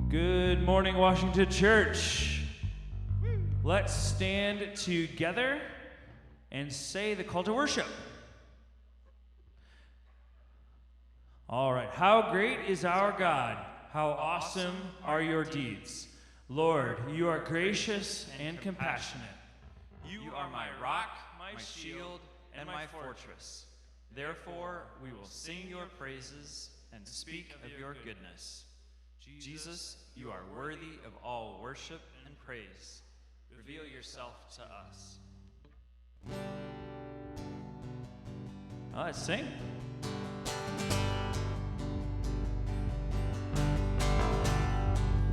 Good morning, Washington Church. Let's stand together and say the call to worship. All right. How great is our God? How awesome are your deeds. Lord, you are gracious and compassionate. You are my rock, my shield, and my fortress. Therefore, we will sing your praises and speak of your goodness. Jesus, you are worthy of all worship and praise. Reveal yourself to us. Let's sing.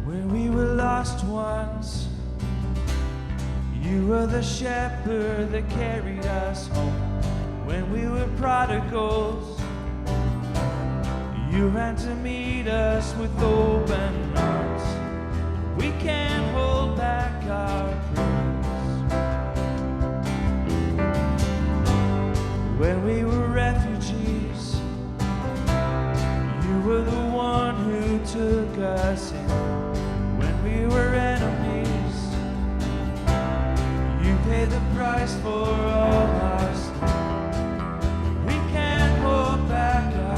When we were lost ones, you were the shepherd that carried us home. When we were prodigals, you ran to meet us with open arms. We can't hold back our praise. When we were refugees, you were the one who took us in. When we were enemies, you paid the price for all our sin. We can't hold back our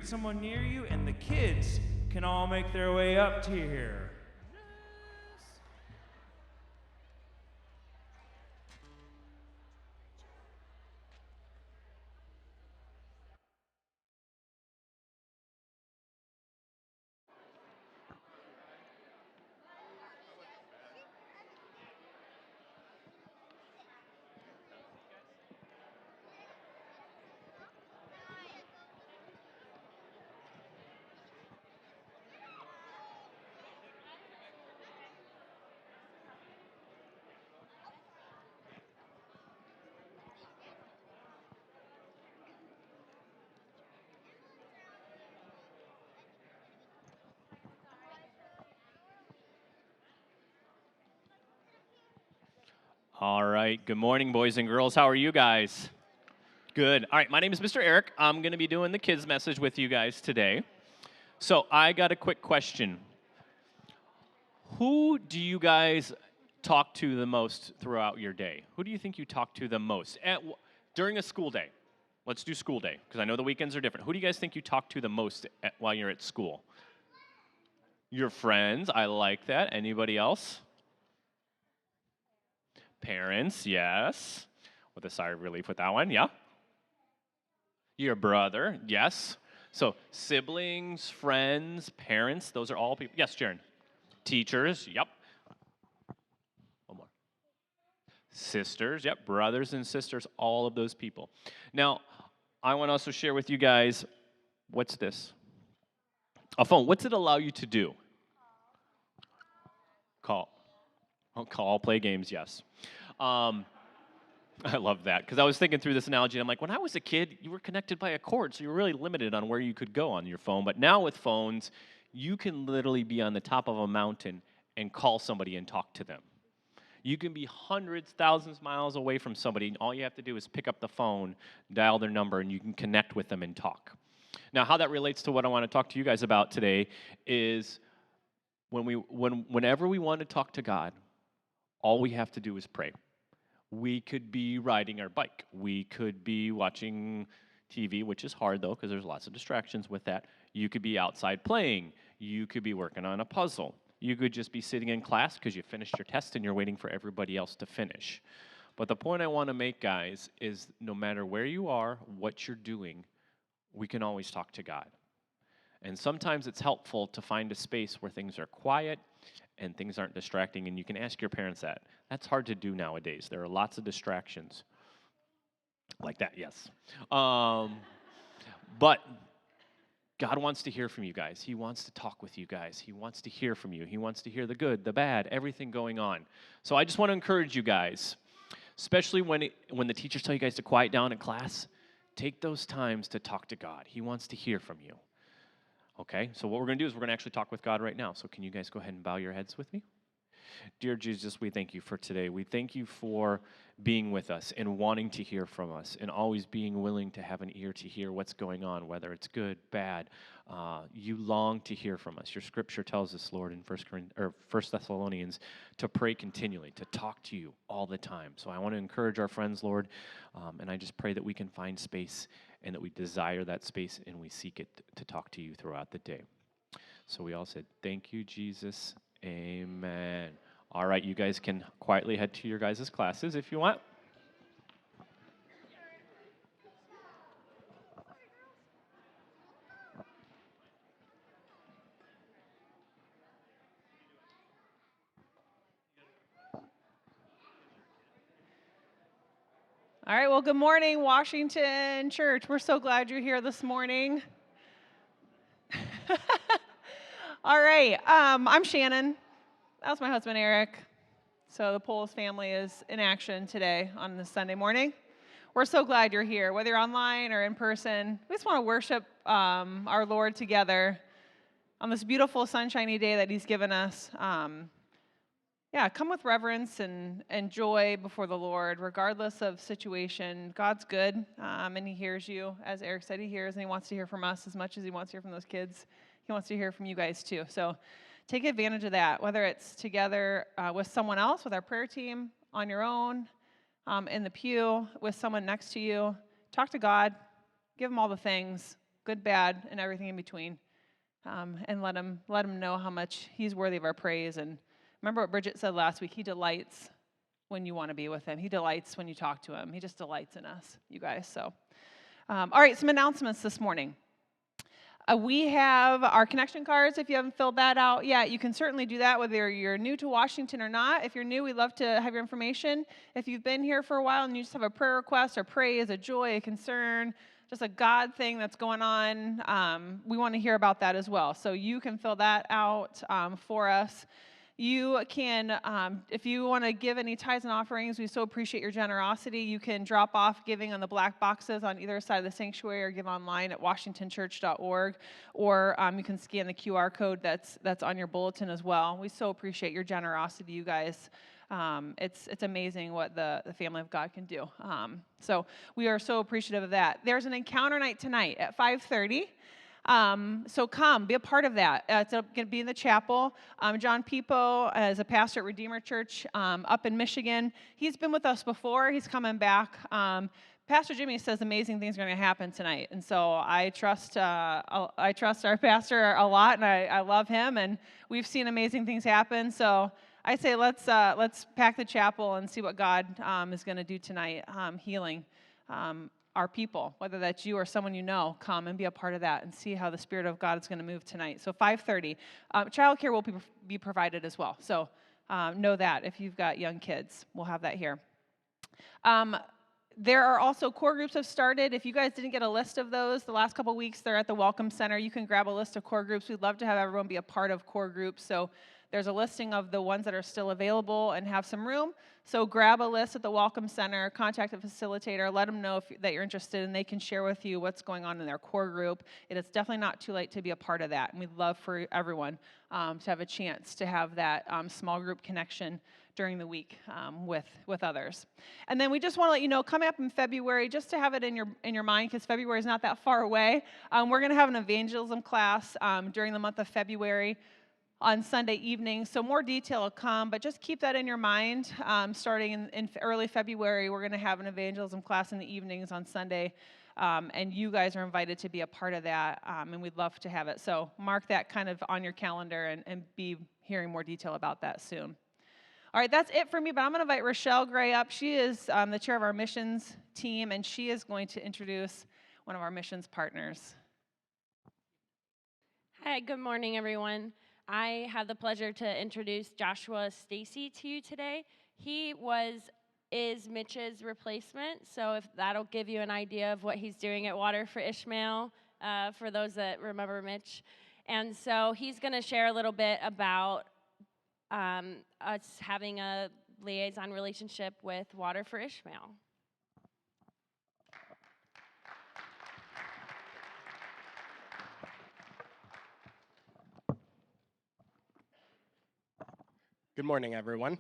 someone near you, and the kids can all make their way up to here. All right. Good morning, boys and girls. How are you guys? Good. All right. My name is Mr. Eric. I'm going to be doing the kids' message with you guys today. So I got a quick question. Who do you guys talk to the most throughout your day? Who do you think you talk to the most during a school day? Let's do school day, because I know the weekends are different. Who do you guys think you talk to the most while you're at school? Your friends. I like that. Anybody else? Parents, yes. With a sigh of relief with that one, yeah. Your brother, yes. So siblings, friends, parents, those are all people. Yes, Jaron. Teachers, yep. One more. Sisters, yep. Brothers and sisters, all of those people. Now, I want to also share with you guys, what's this? A phone. What's it allow you to do? Call. Call, play games, yes. I love that, because I was thinking through this analogy, and I'm like, when I was a kid, you were connected by a cord, so you were really limited on where you could go on your phone. But now with phones, you can literally be on the top of a mountain and call somebody and talk to them. You can be hundreds, thousands of miles away from somebody, and all you have to do is pick up the phone, dial their number, and you can connect with them and talk. Now, how that relates to what I want to talk to you guys about today is whenever we want to talk to God, all we have to do is pray. We could be riding our bike. We could be watching TV, which is hard, though, because there's lots of distractions with that. You could be outside playing. You could be working on a puzzle. You could just be sitting in class because you finished your test and you're waiting for everybody else to finish. But the point I want to make, guys, is no matter where you are, what you're doing, we can always talk to God. And sometimes it's helpful to find a space where things are quiet and things aren't distracting, and you can ask your parents that. That's hard to do nowadays. There are lots of distractions. Like that, yes. But God wants to hear from you guys. He wants to talk with you guys. He wants to hear from you. He wants to hear the good, the bad, everything going on. So I just want to encourage you guys, especially when the teachers tell you guys to quiet down in class, take those times to talk to God. He wants to hear from you. Okay, so what we're going to do is we're going to actually talk with God right now. So can you guys go ahead and bow your heads with me? Dear Jesus, we thank you for today. We thank you for being with us and wanting to hear from us and always being willing to have an ear to hear what's going on, whether it's good, bad. You long to hear from us. Your scripture tells us, Lord, in 1 Thessalonians, to pray continually, to talk to you all the time. So I want to encourage our friends, Lord, and I just pray that we can find space and that we desire that space and we seek it to talk to you throughout the day. So we all said, thank you, Jesus. Amen. All right, you guys can quietly head to your guys' classes if you want. All right, well, good morning, Washington Church. We're so glad you're here this morning. All right, I'm Shannon. That was my husband, Eric. So the Polis family is in action today on this Sunday morning. We're so glad you're here, whether you're online or in person. We just want to worship our Lord together on this beautiful sunshiny day that he's given us. Come with reverence and joy before the Lord, regardless of situation. God's good, and he hears you. As Eric said, he hears, and he wants to hear from us as much as he wants to hear from those kids. He wants to hear from you guys, too. So take advantage of that, whether it's together with someone else, with our prayer team, on your own, in the pew, with someone next to you. Talk to God. Give him all the things, good, bad, and everything in between, and let him know how much he's worthy of our praise. And remember what Bridget said last week, he delights when you want to be with him. He delights when you talk to him. He just delights in us, you guys. So, all right, some announcements this morning. We have our connection cards. If you haven't filled that out yet, you can certainly do that, whether you're new to Washington or not. If you're new, we'd love to have your information. If you've been here for a while and you just have a prayer request or praise, a joy, a concern, just a God thing that's going on, we want to hear about that as well. So you can fill that out for us. You can, if you want to give any tithes and offerings, we so appreciate your generosity. You can drop off giving on the black boxes on either side of the sanctuary or give online at washingtonchurch.org, or you can scan the QR code that's on your bulletin as well. We so appreciate your generosity, you guys. It's amazing what the family of God can do. So we are so appreciative of that. There's an encounter night tonight at 5:30. So come, be a part of that. It's going to be in the chapel. John Pipo is a pastor at Redeemer Church up in Michigan. He's been with us before. He's coming back. Pastor Jimmy says amazing things are going to happen tonight, and so I trust our pastor a lot, and I love him, and we've seen amazing things happen. So I say let's pack the chapel and see what God is going to do tonight, healing our people, whether that's you or someone you know. Come and be a part of that and see how the Spirit of God is going to move tonight. So 5:30. Childcare will be provided as well. So know that if you've got young kids, we'll have that here. There are also core groups have started. If you guys didn't get a list of those the last couple weeks, they're at the Welcome Center. You can grab a list of core groups. We'd love to have everyone be a part of core groups. So there's a listing of the ones that are still available and have some room. So grab a list at the Welcome Center, contact a facilitator, let them know that you're interested, and they can share with you what's going on in their core group. It is definitely not too late to be a part of that, and we'd love for everyone to have a chance to have that small group connection during the week with others. And then we just want to let you know, coming up in February, just to have it in your mind, because February is not that far away, we're going to have an evangelism class during the month of February on Sunday evening. So more detail will come, but just keep that in your mind. Starting in early February, we're going to have an evangelism class in the evenings on Sunday, and you guys are invited to be a part of that, and we'd love to have it. So mark that kind of on your calendar and be hearing more detail about that soon. All right, that's it for me, but I'm going to invite Rochelle Gray up. She is the chair of our missions team, and she is going to introduce one of our missions partners. Hi, good morning, everyone. I have the pleasure to introduce Joshua Stacy to you today. He is Mitch's replacement, so if that'll give you an idea of what he's doing at Water for Ishmael, for those that remember Mitch. And so he's going to share a little bit about us having a liaison relationship with Water for Ishmael. Good morning, everyone.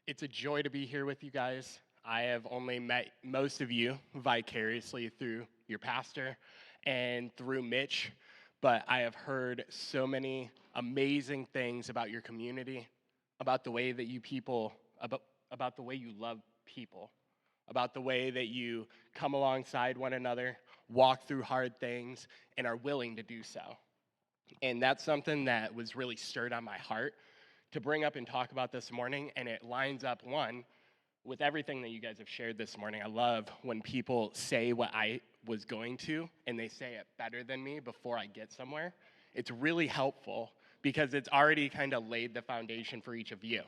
It's a joy to be here with you guys. I have only met most of you vicariously through your pastor and through Mitch, but I have heard so many amazing things about your community, about the way that you people, about the way you love people, about the way that you come alongside one another, walk through hard things, and are willing to do so. And that's something that was really stirred on my heart to bring up and talk about this morning, and it lines up, one, with everything that you guys have shared this morning. I love when people say what I was going to, and they say it better than me before I get somewhere. It's really helpful because it's already kind of laid the foundation for each of you.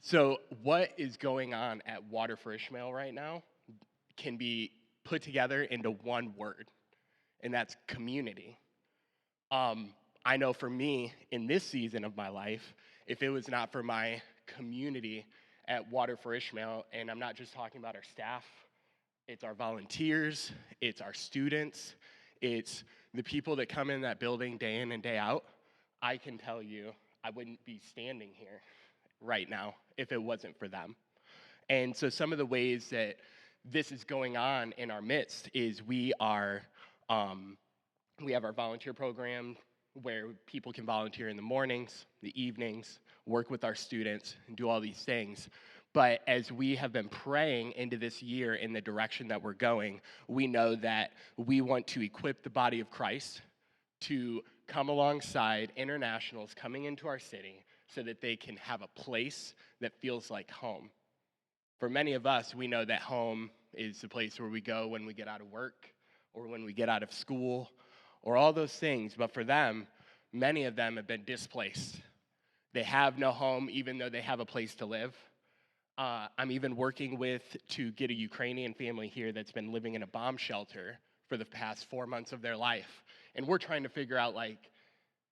So what is going on at Water for Ishmael right now can be put together into one word, and that's community. I know for me, in this season of my life, if it was not for my community at Water for Ishmael, and I'm not just talking about our staff, it's our volunteers, it's our students, it's the people that come in that building day in and day out, I can tell you I wouldn't be standing here right now if it wasn't for them. And so some of the ways that this is going on in our midst is we have our volunteer program where people can volunteer in the mornings, the evenings, work with our students, and do all these things. But as we have been praying into this year in the direction that we're going, we know that we want to equip the body of Christ to come alongside internationals coming into our city so that they can have a place that feels like home. For many of us, we know that home is the place where we go when we get out of work or when we get out of school or all those things. But for them, many of them have been displaced. They have no home even though they have a place to live. I'm even working to get a Ukrainian family here that's been living in a bomb shelter for the past 4 months of their life. And we're trying to figure out, like,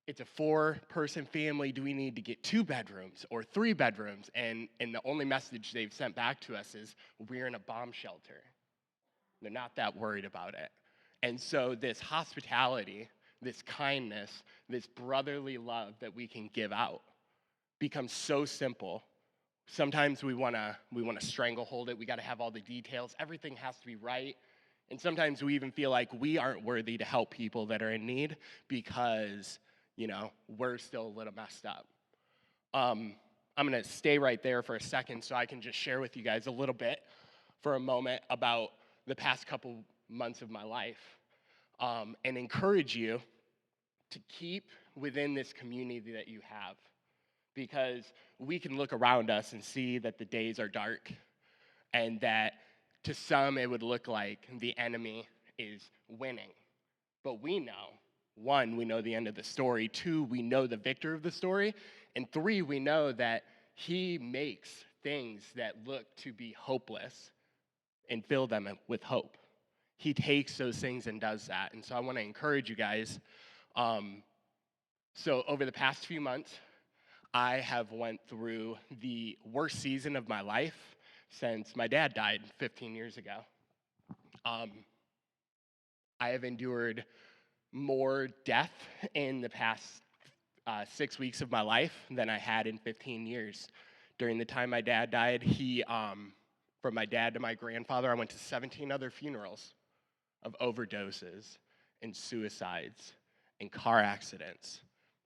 it's a 4-person family. Do we need to get 2 bedrooms or 3 bedrooms? And the only message they've sent back to us is, we're in a bomb shelter. They're not that worried about it. And so this hospitality, this kindness, this brotherly love that we can give out becomes so simple. Sometimes we want to stranglehold it. We got to have all the details. Everything has to be right. And sometimes we even feel like we aren't worthy to help people that are in need because, we're still a little messed up. I'm going to stay right there for a second so I can just share with you guys a little bit for a moment about the past couple months of my life, and encourage you to keep within this community that you have, because we can look around us and see that the days are dark, and that to some it would look like the enemy is winning. But we know, 1, we know the end of the story. 2, we know the victor of the story. And 3, we know that he makes things that look to be hopeless and fill them with hope. He takes those things and does that. And so I want to encourage you guys. So over the past few months, I have went through the worst season of my life since my dad died 15 years ago. I have endured more death in the past 6 weeks of my life than I had in 15 years. During the time my dad died, from my dad to my grandfather, I went to 17 other funerals of overdoses and suicides and car accidents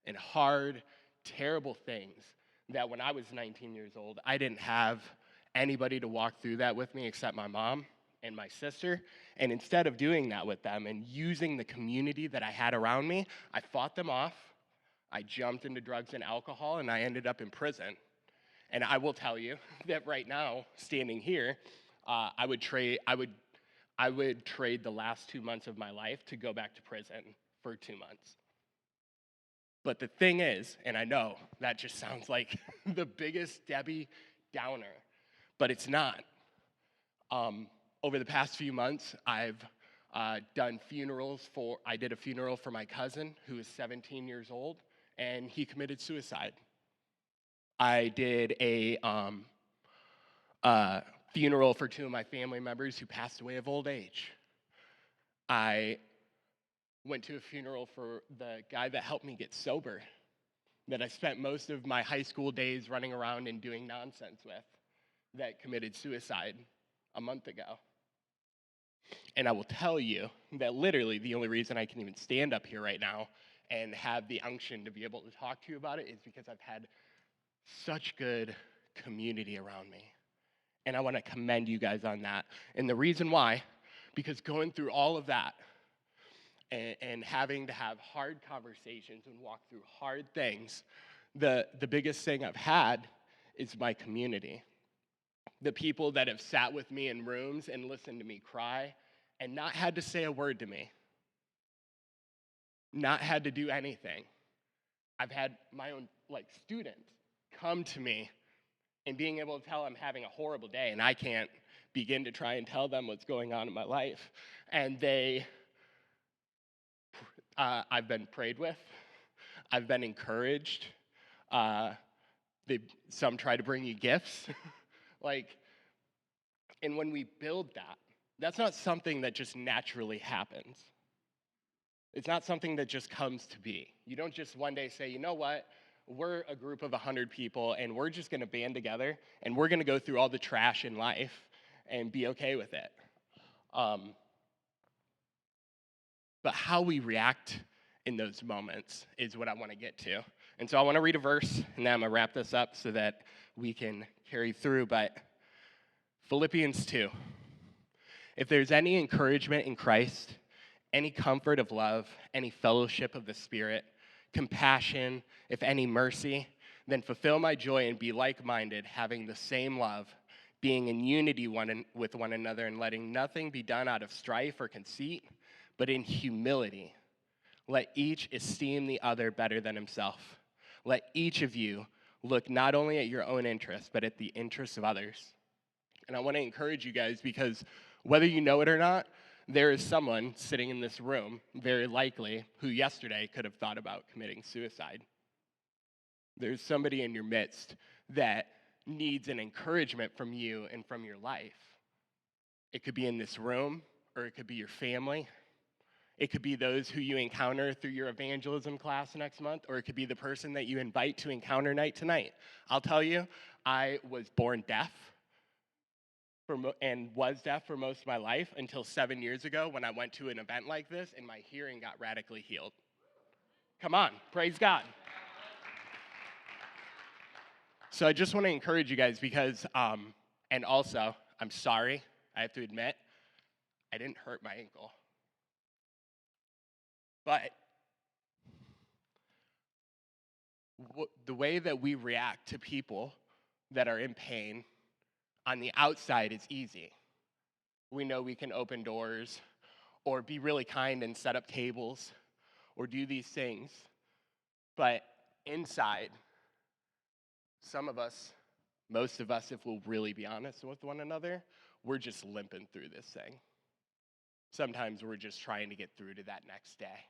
and hard, terrible things that when I was 19 years old, I didn't have anybody to walk through that with me except my mom and my sister. And instead of doing that with them and using the community that I had around me, I fought them off. I jumped into drugs and alcohol, and I ended up in prison. And I will tell you that right now, standing here, I would trade the last 2 months of my life to go back to prison for 2 months. But the thing is, and I know that just sounds like the biggest Debbie Downer, but it's not. Over the past few months, I've done funerals I did a funeral for my cousin who is 17 years old, and he committed suicide. I did a funeral for 2 of my family members who passed away of old age. I went to a funeral for the guy that helped me get sober, that I spent most of my high school days running around and doing nonsense with, that committed suicide a month ago. And I will tell you that literally the only reason I can even stand up here right now and have the unction to be able to talk to you about it is because I've had such good community around me. And I want to commend you guys on that. And the reason why, because going through all of that and having to have hard conversations and walk through hard things, the biggest thing I've had is my community. The people that have sat with me in rooms and listened to me cry and not had to say a word to me, not had to do anything. I've had my own students come to me and being able to tell I'm having a horrible day, and I can't begin to try and tell them what's going on in my life. And I've been prayed with. I've been encouraged. Some try to bring you gifts. And when we build that, that's not something that just naturally happens. It's not something that just comes to be. You don't just one day say, you know what? We're a group of 100 people, and we're just going to band together, and we're going to go through all the trash in life and be okay with it. But how we react in those moments is what I want to get to. And so I want to read a verse, and then I'm going to wrap this up so that we can carry through. But Philippians 2. If there's any encouragement in Christ, any comfort of love, any fellowship of the Spirit, compassion, if any mercy, then fulfill my joy and be like-minded, having the same love, being in unity with one another, and letting nothing be done out of strife or conceit, but in humility. Let each esteem the other better than himself. Let each of you look not only at your own interests, but at the interests of others. And I want to encourage you guys, because whether you know it or not, there is someone sitting in this room, very likely, who yesterday could have thought about committing suicide. There's somebody in your midst that needs an encouragement from you and from your life. It could be in this room, or it could be your family. It could be those who you encounter through your evangelism class next month, or it could be the person that you invite to encounter night tonight. I'll tell you, I was born deaf and was deaf for most of my life until 7 years ago when I went to an event like this and my hearing got radically healed. Come on, praise God. So I just want to encourage you guys because, and also, I'm sorry, I have to admit, I didn't hurt my ankle. But the way that we react to people that are in pain on the outside is easy. We know we can open doors or be really kind and set up tables or do these things. But inside, some of us, most of us, if we'll really be honest with one another, we're just limping through this thing. Sometimes we're just trying to get through to that next day.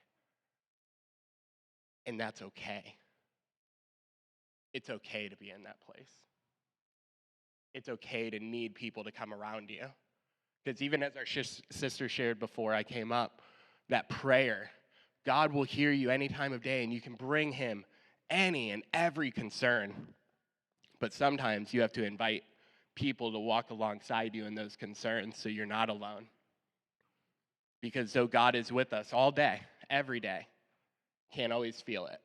And that's okay. It's okay to be in that place. It's okay to need people to come around you. Because even as our sister shared before I came up, that prayer, God will hear you any time of day and you can bring him any and every concern. But sometimes you have to invite people to walk alongside you in those concerns so you're not alone. Because though God is with us all day, every day, can't always feel it.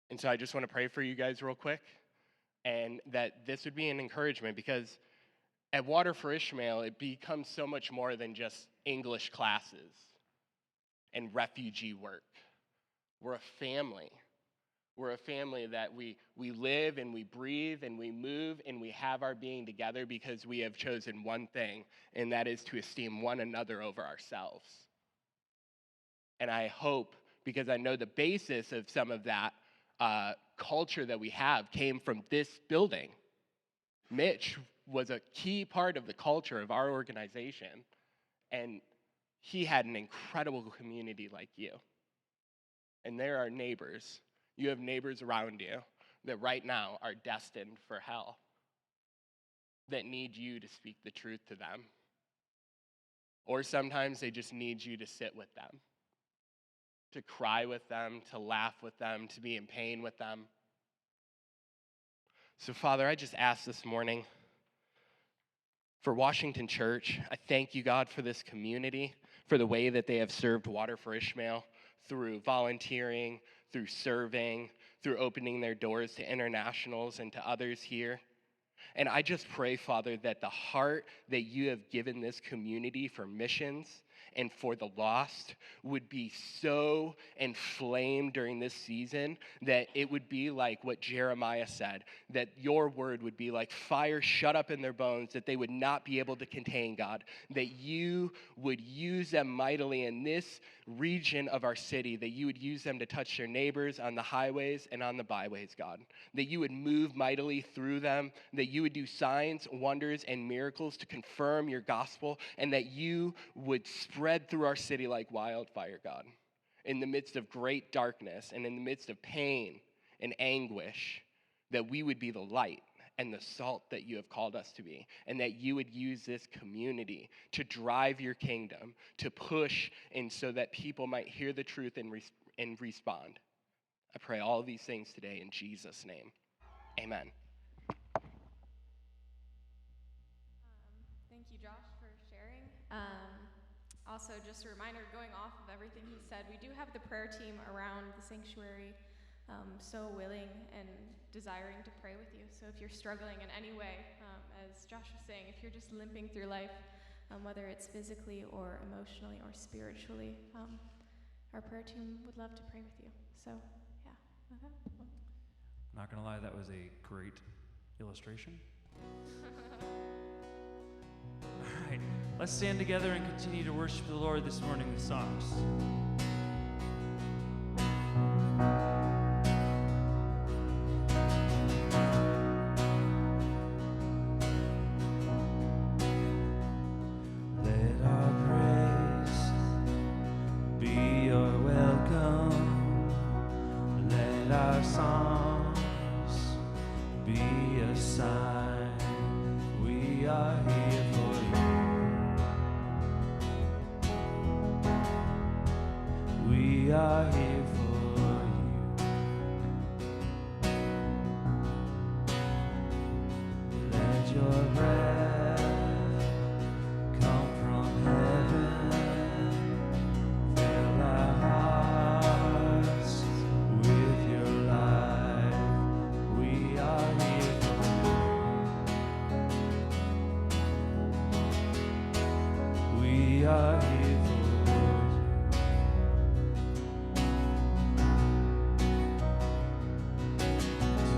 And so I just want to pray for you guys real quick, and that this would be an encouragement, because at Water for Ishmael, it becomes so much more than just English classes and refugee work. We're a family. We're a family that we live and we breathe and we move and we have our being together because we have chosen one thing, and that is to esteem one another over ourselves. And I hope, because I know the basis of some of that culture that we have came from this building. Mitch was a key part of the culture of our organization, and he had an incredible community like you. And there are neighbors. You have neighbors around you that right now are destined for hell, that need you to speak the truth to them. Or sometimes they just need you to sit with them, to cry with them, to laugh with them, to be in pain with them. So, Father, I just ask this morning for Washington Church. I thank you, God, for this community, for the way that they have served Water for Ishmael through volunteering, through serving, through opening their doors to internationals and to others here. And I just pray, Father, that the heart that you have given this community for missions and for the lost would be so inflamed during this season that it would be like what Jeremiah said, that your word would be like fire shut up in their bones, that they would not be able to contain, God, that you would use them mightily in this region of our city, that you would use them to touch their neighbors on the highways and on the byways, God, that you would move mightily through them, that you would do signs, wonders, and miracles to confirm your gospel, and that you would spread through our city like wildfire, God, in the midst of great darkness and in the midst of pain and anguish, that we would be the light and the salt that you have called us to be, and that you would use this community to drive your kingdom, to push, and so that people might hear the truth and respond. I pray all of these things today in Jesus' name. Amen. Thank you, Josh, for sharing. Also, just a reminder, going off of everything he said, we do have the prayer team around the sanctuary, so willing and desiring to pray with you. So if you're struggling in any way, as Josh was saying, if you're just limping through life, whether it's physically or emotionally or spiritually, our prayer team would love to pray with you. So, yeah. Not gonna lie, that was a great illustration. All right, let's stand together and continue to worship the Lord this morning with songs. Let Let our songs be a sign we are here for you. We are here for you. Let your breath come from heaven. Fill our hearts with your life. We are here for you. We are here for you.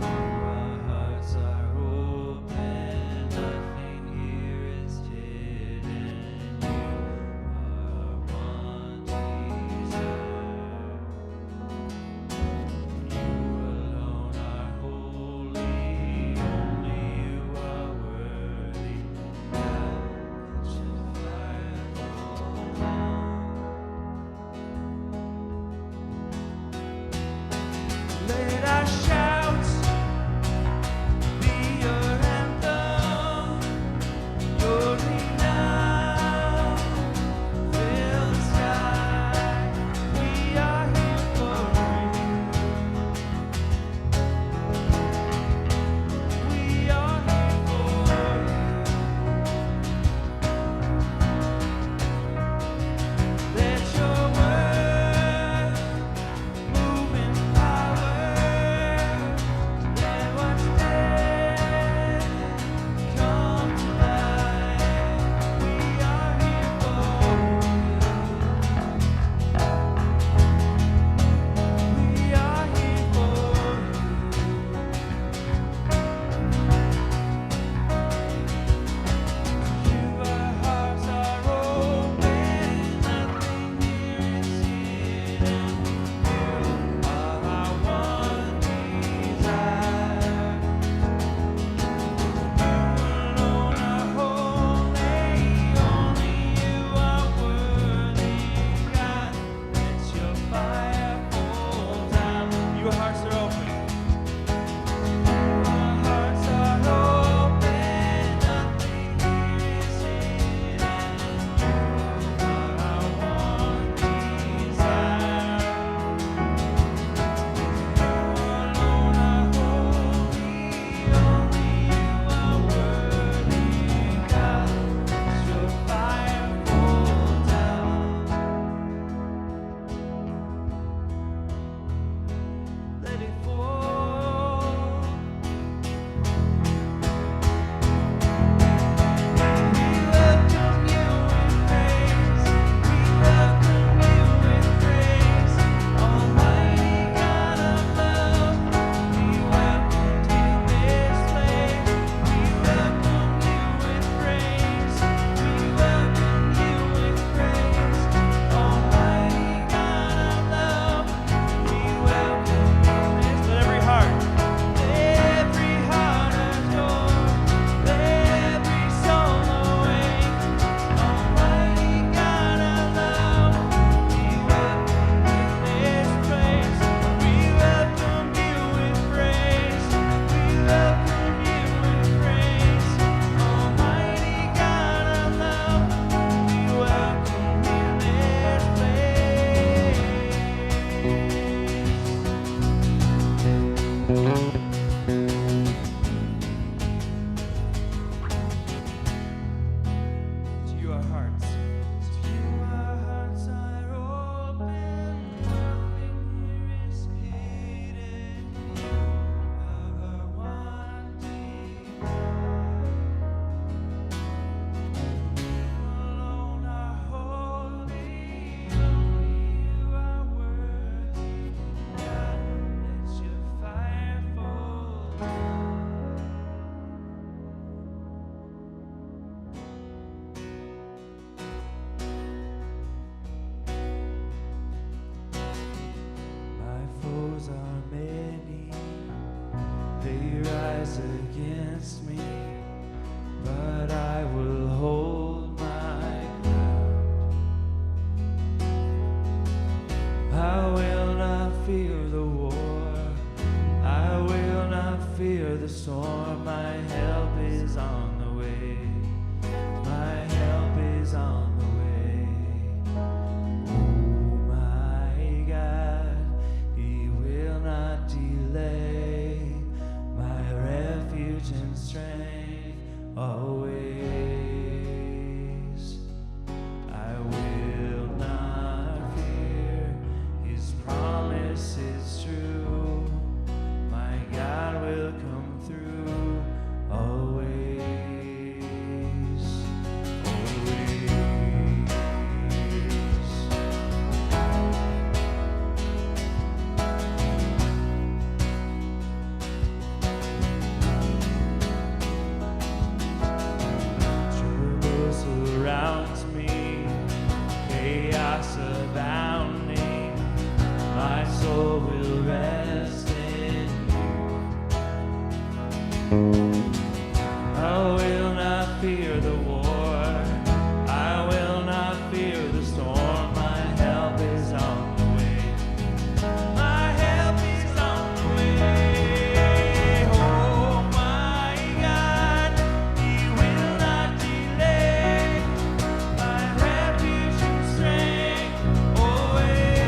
Our hearts are open, nothing here is hidden. You are one desire. You alone are holy, only you are worthy. God, let your fire fall down. Let our shouts be your anthem, your renown fill the sky. We are here for you. We are here for you. Let your word move in power. Let what's dead come to life. We are here for you. We are here for you. Our hearts are open, nothing here is hidden. You are our one desire. You alone are holy, only you are worthy. God, let your fire fall down. Your hearts are open. Our hearts are open, nothing here is hidden. You are our one desire. You alone are holy, only you are worthy. God, let your fire fall down. Let it fall. We welcome you with praise. We welcome you with praise. Almighty God of love, we welcome you this place. We welcome you with praise. We welcome you with praise. Almighty God of love, we welcome you this. Let every heart adore, every soul awake. Almighty God of love, we welcome you this place. We welcome you with praise. We welcome you with praise. Almighty God of love, we welcome you this place. To you our hearts. To you our hearts are open, nothing here is hidden. You are one desire. You alone are holy, only you are worthy. God, let your fire fall down. My foes are many, they rise against me, but I will hold my ground. I will not fear the war, fear the storm. My help is on the way. My help is on the way. Oh my God, He will not delay. My refuge and strength always. I will not fear. His promise is true. My God will come through always. Always. Trouble surrounds me, chaos abounding. My soul will rest in you. I will not fear the war. I will not fear the storm. My help is on the way. My help is on the way. Oh my God, He will not delay. My refuge and strength always.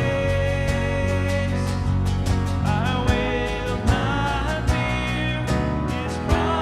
I will not fear. His promise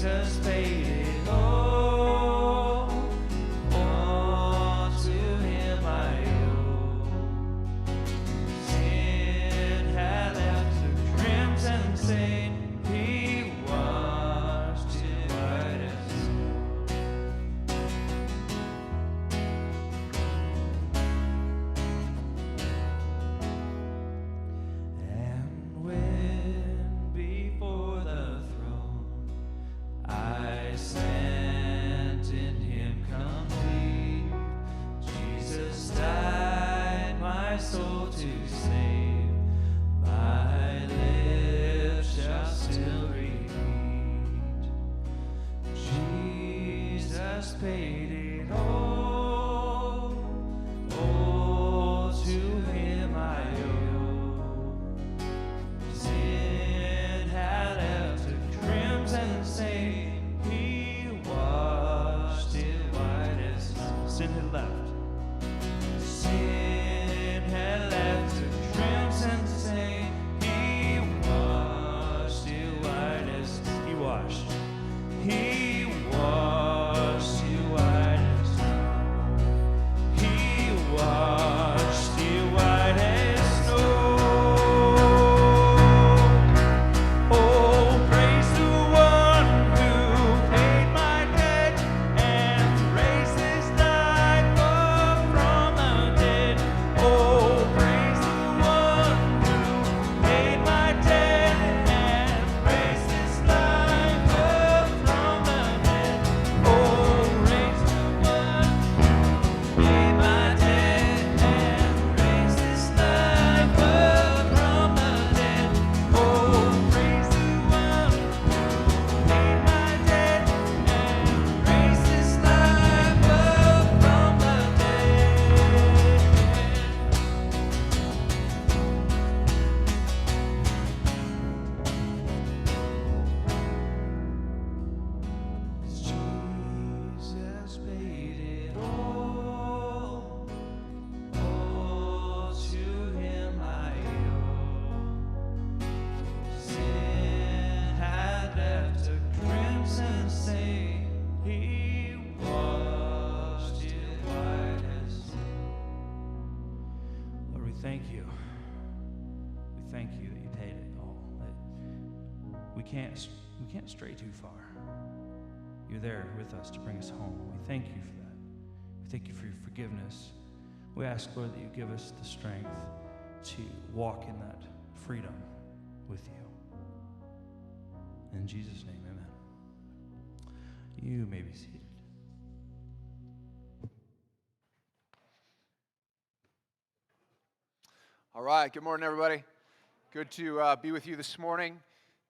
Jesus paid it all. All to him I owe. Sin had left a crimson stain. He washed it white as snow. And when before the throne I stand in him complete, Jesus died my soul to save. My lips shall still repeat, Jesus paid it all. All to him I owe. Sin had left a crimson stain. He washed it white as snow. Sin had left. Sin had left a crimson stain. He washed it white as he washed. He washed it white as snow. He washed it white as snow. Oh, praise the one who paid my debt and raised his life up from the dead. Oh, praise the one who paid my debt and raised his life up from the dead. Oh, praise the one who paid my debt and raised his life up from the dead. Oh, praise the one who paid my debt and raised his life up from the dead. Jesus paid it all. All to him I owe. Sin had left a crimson stain. He washed it white as snow. Lord, we thank you. We thank you that you paid it all. That we can't stray too far. You're there with us to bring us home. We thank you for that. We thank you for your forgiveness. We ask, Lord, that you give us the strength to walk in that freedom with you. In Jesus' name, amen. You may be seated. All right, good morning, everybody. Good to be with you this morning.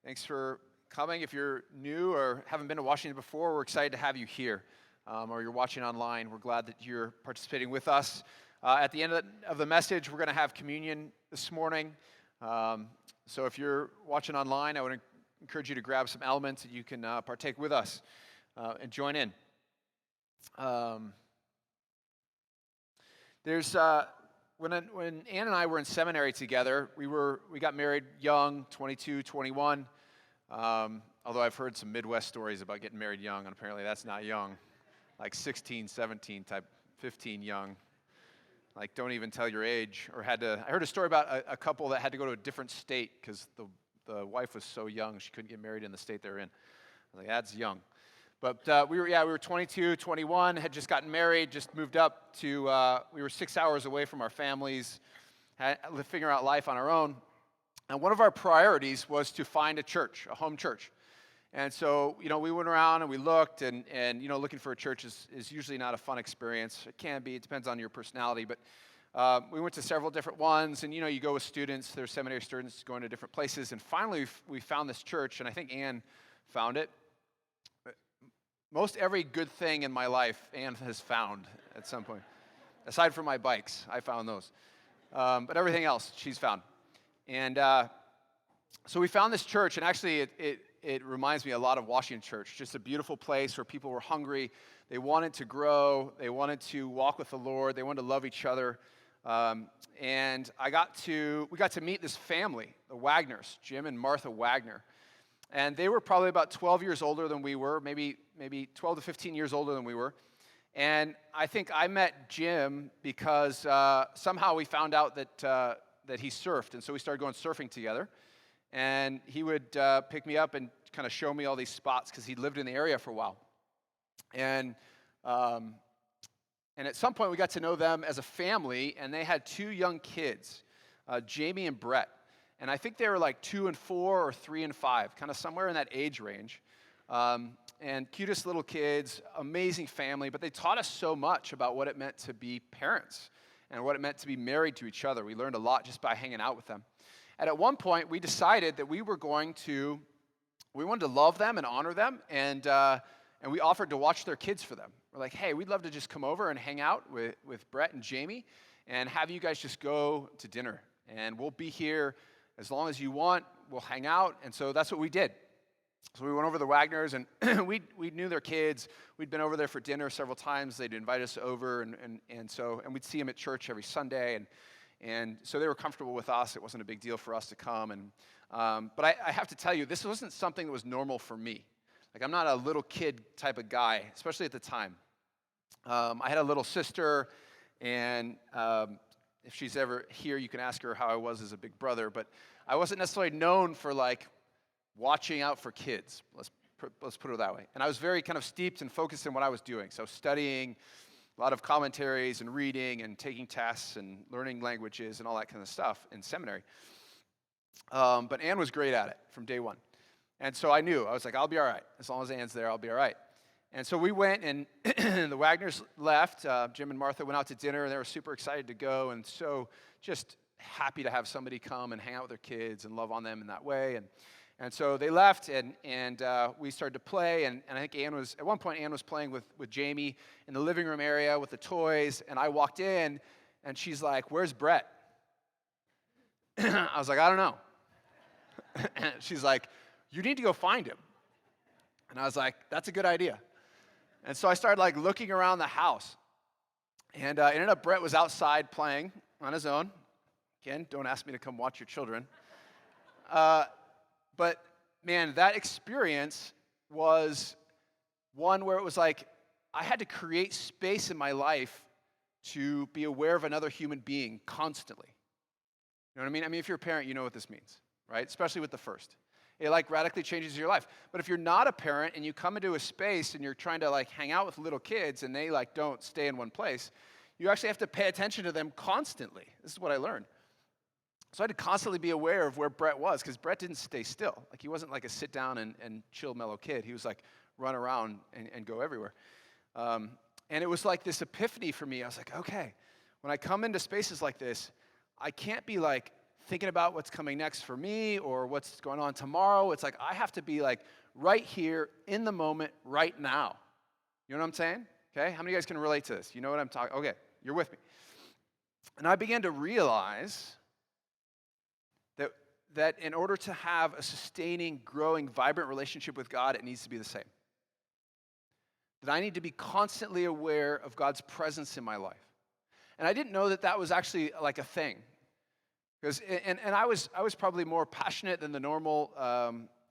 Thanks for coming. If you're new or haven't been to Washington before, we're excited to have you here. Or you're watching online, we're glad that you're participating with us. At the end of the message, we're going to have communion this morning. So if you're watching online, I would encourage you to grab some elements that you can partake with us and join in. When Ann and I were in seminary together, we got married young, 22, 21. Although I've heard some Midwest stories about getting married young, and apparently that's not young. Like 16, 17 type, 15 young. Like don't even tell your age. Or I heard a story about a couple that had to go to a different state because the wife was so young she couldn't get married in the state they're in. I was like, that's young. But we were 22, 21, had just gotten married, just moved up to, we were 6 hours away from our families, figuring out life on our own. And one of our priorities was to find a church, a home church. And so, we went around and we looked, and looking for a church is usually not a fun experience. It can be, it depends on your personality, but we went to several different ones, and you go with students, there's seminary students going to different places, and finally we found this church, and I think Ann found it. Most every good thing in my life, Ann has found at some point. Aside from my bikes, I found those. But everything else, she's found. And so we found this church, and actually it reminds me a lot of Washington Church. Just a beautiful place where people were hungry. They wanted to grow. They wanted to walk with the Lord. They wanted to love each other. And we got to meet this family, the Wagners, Jim and Martha Wagner. And they were probably about 12 years older than we were, maybe 12 to 15 years older than we were. And I think I met Jim because somehow we found out that he surfed, and so we started going surfing together. And he would pick me up and kind of show me all these spots because he lived in the area for a while. And at some point we got to know them as a family, and they had 2 young kids, Jamie and Brett. And I think they were like 2 and 4 or 3 and 5, kind of somewhere in that age range. And cutest little kids, amazing family, but they taught us so much about what it meant to be parents and what it meant to be married to each other. We learned a lot just by hanging out with them. And at one point, we decided that we wanted to love them and honor them, and we offered to watch their kids for them. We're like, hey, we'd love to just come over and hang out with Brett and Jamie and have you guys just go to dinner. And we'll be here as long as you want. We'll hang out. And so that's what we did. So we went over to the Wagners, and we knew their kids. We'd been over there for dinner several times. They'd invite us over, and we'd see them at church every Sunday. And so they were comfortable with us. It wasn't a big deal for us to come. But I have to tell you, this wasn't something that was normal for me. Like, I'm not a little kid type of guy, especially at the time. I had a little sister, and if she's ever here, you can ask her how I was as a big brother. But I wasn't necessarily known for, like, watching out for kids. Let's put it that way. And I was very kind of steeped and focused in what I was doing. So studying, a lot of commentaries and reading and taking tests and learning languages and all that kind of stuff in seminary. But Ann was great at it from day one. And so I was like, I'll be all right. As long as Ann's there, I'll be all right. And so we went, and the Wagners left. Jim and Martha went out to dinner, and they were super excited to go, and so just happy to have somebody come and hang out with their kids and love on them in that way. And so they left, and we started to play, and I think at one point, Ann was playing with Jamie in the living room area with the toys, and I walked in, and she's like, where's Brett? I was like, I don't know. She's like, you need to go find him. And I was like, that's a good idea. And so I started, like, looking around the house, and it ended up Brett was outside playing on his own. Again, don't ask me to come watch your children. But, man, that experience was one where it was like I had to create space in my life to be aware of another human being constantly. You know what I mean? I mean, if you're a parent, you know what this means, right? Especially with the first. It, like, radically changes your life. But if you're not a parent and you come into a space and you're trying to, like, hang out with little kids and they, like, don't stay in one place, you actually have to pay attention to them constantly. This is what I learned. So I had to constantly be aware of where Brett was, because Brett didn't stay still. Like, he wasn't like a sit down and chill, mellow kid. He was like run around and go everywhere. And it was like this epiphany for me. I was like, okay, when I come into spaces like this, I can't be like thinking about what's coming next for me or what's going on tomorrow. It's like I have to be like right here in the moment right now. You know what I'm saying? Okay, how many of you guys can relate to this? You know what I'm talking? Okay, you're with me. And I began to realize that in order to have a sustaining, growing, vibrant relationship with God, it needs to be the same. That I need to be constantly aware of God's presence in my life. And I didn't know that was actually like a thing. Because I was probably more passionate than the normal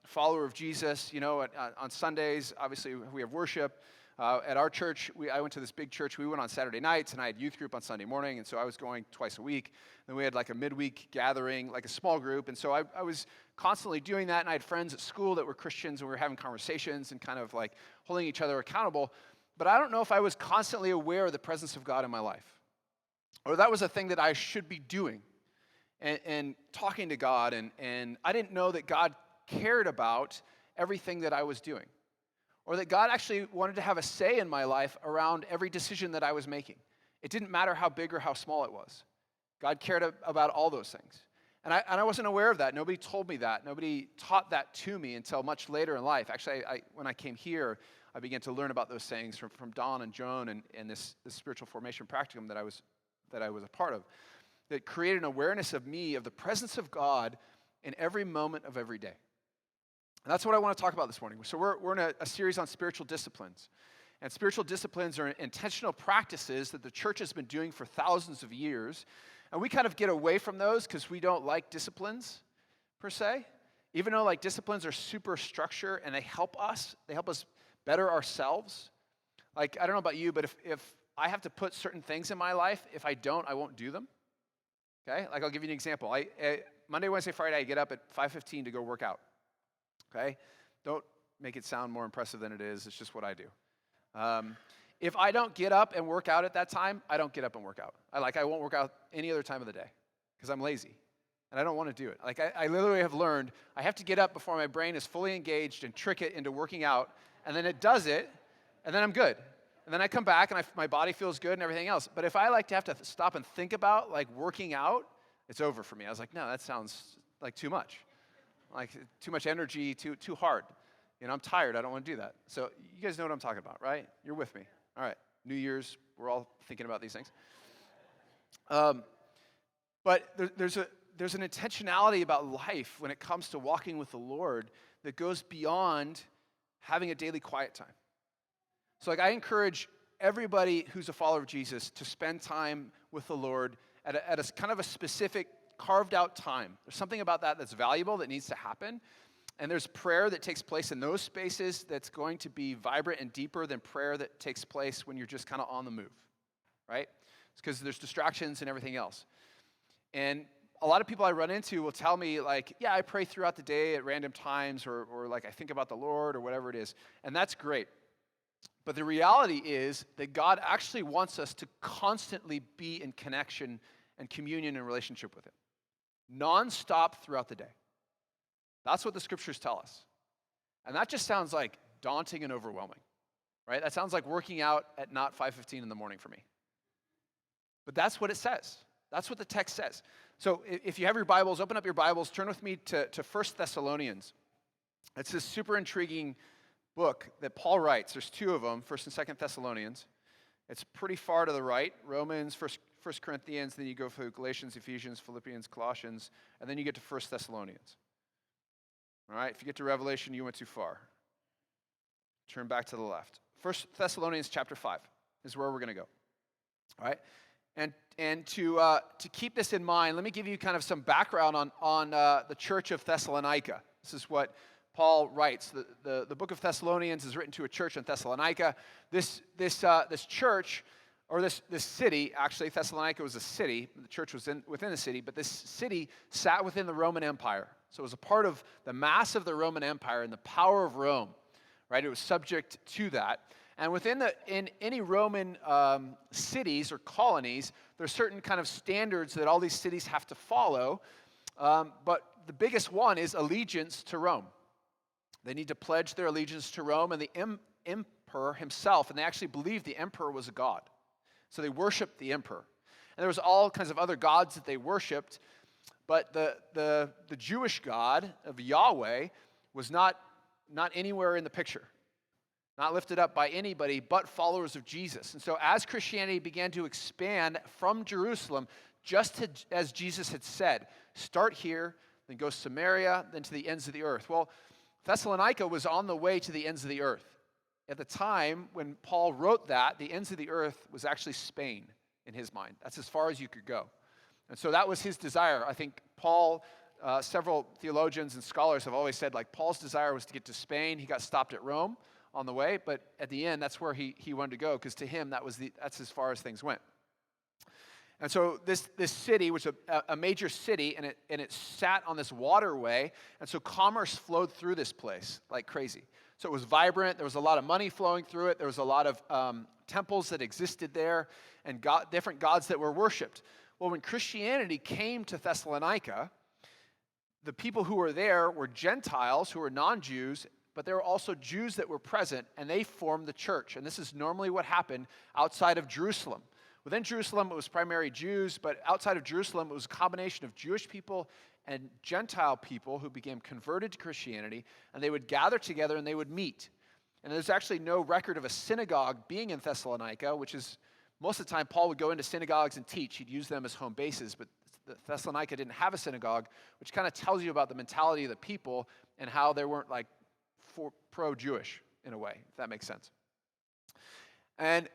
follower of Jesus. You know, on Sundays, obviously we have worship. At our church, I went to this big church. We went on Saturday nights, and I had youth group on Sunday morning, and so I was going twice a week. Then we had like a midweek gathering, like a small group, and so I was constantly doing that, and I had friends at school that were Christians, and we were having conversations and kind of like holding each other accountable. But I don't know if I was constantly aware of the presence of God in my life, or that was a thing that I should be doing, and talking to God, and I didn't know that God cared about everything that I was doing. Or that God actually wanted to have a say in my life around every decision that I was making. It didn't matter how big or how small it was. God cared about all those things. And I wasn't aware of that. Nobody told me that. Nobody taught that to me until much later in life. Actually, when I came here, I began to learn about those things from Don and Joan and this spiritual formation practicum that I was a part of, that created an awareness of me, of the presence of God in every moment of every day. And that's what I want to talk about this morning. So we're in a series on spiritual disciplines. And spiritual disciplines are intentional practices that the church has been doing for thousands of years. And we kind of get away from those because we don't like disciplines, per se. even though like disciplines are super structure and they help us better ourselves. Like, I don't know about you, but if I have to put certain things in my life, if I don't, I won't do them. Okay? Like, I'll give you an example. Monday, Wednesday, Friday, I get up at 5:15 to go work out. Okay? Don't make it sound more impressive than it is. It's just what I do. If I don't get up and work out at that time, I don't get up and work out. I won't work out any other time of the day because I'm lazy and I don't want to do it. Like, I literally have learned I have to get up before my brain is fully engaged and trick it into working out, and then it does it, and then I'm good. And then I come back and my body feels good and everything else. But if I like to have to stop and think about like working out, it's over for me. I was like, no, that sounds like too much. Like too much energy, too hard. You know, I'm tired. I don't want to do that. So you guys know what I'm talking about, right? You're with me. All right. New Year's, we're all thinking about these things. But there's an intentionality about life when it comes to walking with the Lord that goes beyond having a daily quiet time. So like I encourage everybody who's a follower of Jesus to spend time with the Lord at a kind of a specific carved out time. There's something about that that's valuable that needs to happen. And there's prayer that takes place in those spaces that's going to be vibrant and deeper than prayer that takes place when you're just kind of on the move, right? It's because there's distractions and everything else. And a lot of people I run into will tell me like, yeah, I pray throughout the day at random times or like I think about the Lord or whatever it is. And that's great. But the reality is that God actually wants us to constantly be in connection and communion and relationship with Him. Non-stop throughout the day. That's what the scriptures tell us. And that just sounds like daunting and overwhelming, right? That sounds like working out at not 5:15 in the morning for me. But that's what it says. That's what the text says. So if you have your Bibles, open up your Bibles, turn with me to 1 Thessalonians. It's this super intriguing book that Paul writes. There's two of them, 1 and 2 Thessalonians. It's pretty far to the right. Romans, 1 Corinthians, then you go through Galatians, Ephesians, Philippians, Colossians, and then you get to 1 Thessalonians. All right, if you get to Revelation, you went too far. Turn back to the left. 1 Thessalonians chapter 5 is where we're going to go. All right, and to keep this in mind, let me give you kind of some background on the church of Thessalonica. This is what Paul writes. The book of Thessalonians is written to a church in Thessalonica. This church, or this city, actually, Thessalonica was a city. The church was within the city, but this city sat within the Roman Empire. So it was a part of the mass of the Roman Empire and the power of Rome, right? It was subject to that. And in any Roman cities or colonies, there's certain kind of standards that all these cities have to follow. But the biggest one is allegiance to Rome. They need to pledge their allegiance to Rome and the emperor himself. And they actually believed the emperor was a god. So they worshiped the emperor. And there was all kinds of other gods that they worshiped. But the Jewish God of Yahweh was not anywhere in the picture. Not lifted up by anybody but followers of Jesus. And so as Christianity began to expand from Jerusalem, just as Jesus had said, start here, then go Samaria, then to the ends of the earth. Well, Thessalonica was on the way to the ends of the earth. At the time when Paul wrote that, the ends of the earth was actually Spain in his mind. That's as far as you could go. And so that was his desire. I think Paul, several theologians and scholars have always said, like, Paul's desire was to get to Spain. He got stopped at Rome on the way, but at the end, that's where he wanted to go, because to him, that's as far as things went. And so this city was a major city, and it sat on this waterway, and so commerce flowed through this place like crazy. So it was vibrant. There was a lot of money flowing through it. There was a lot of temples that existed there, and different gods that were worshipped. Well, when Christianity came to Thessalonica, the people who were there were Gentiles who were non-Jews, but there were also Jews that were present, and they formed the church. And this is normally what happened outside of Jerusalem. Within Jerusalem, it was primarily Jews, but outside of Jerusalem, it was a combination of Jewish people and Gentile people who became converted to Christianity, and they would gather together and they would meet. And there's actually no record of a synagogue being in Thessalonica, which is most of the time Paul would go into synagogues and teach. He'd use them as home bases, but Thessalonica didn't have a synagogue, which kind of tells you about the mentality of the people and how they weren't like pro-Jewish in a way, if that makes sense. And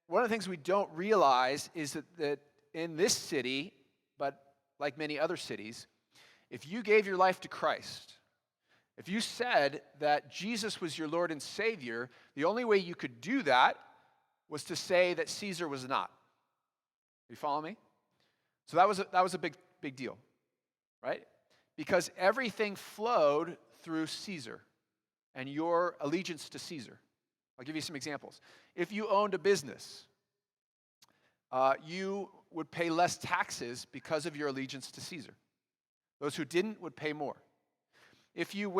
one of the things we don't realize is that in this city, but like many other cities, if you gave your life to Christ, If you said that Jesus was your Lord and Savior, the only way you could do that was to say that Caesar was not. You follow me? So that was a big deal, right? Because everything flowed through Caesar and your allegiance to Caesar. I'll give you some examples. If you owned a business, you would pay less taxes because of your allegiance to Caesar. Those who didn't would pay more. If you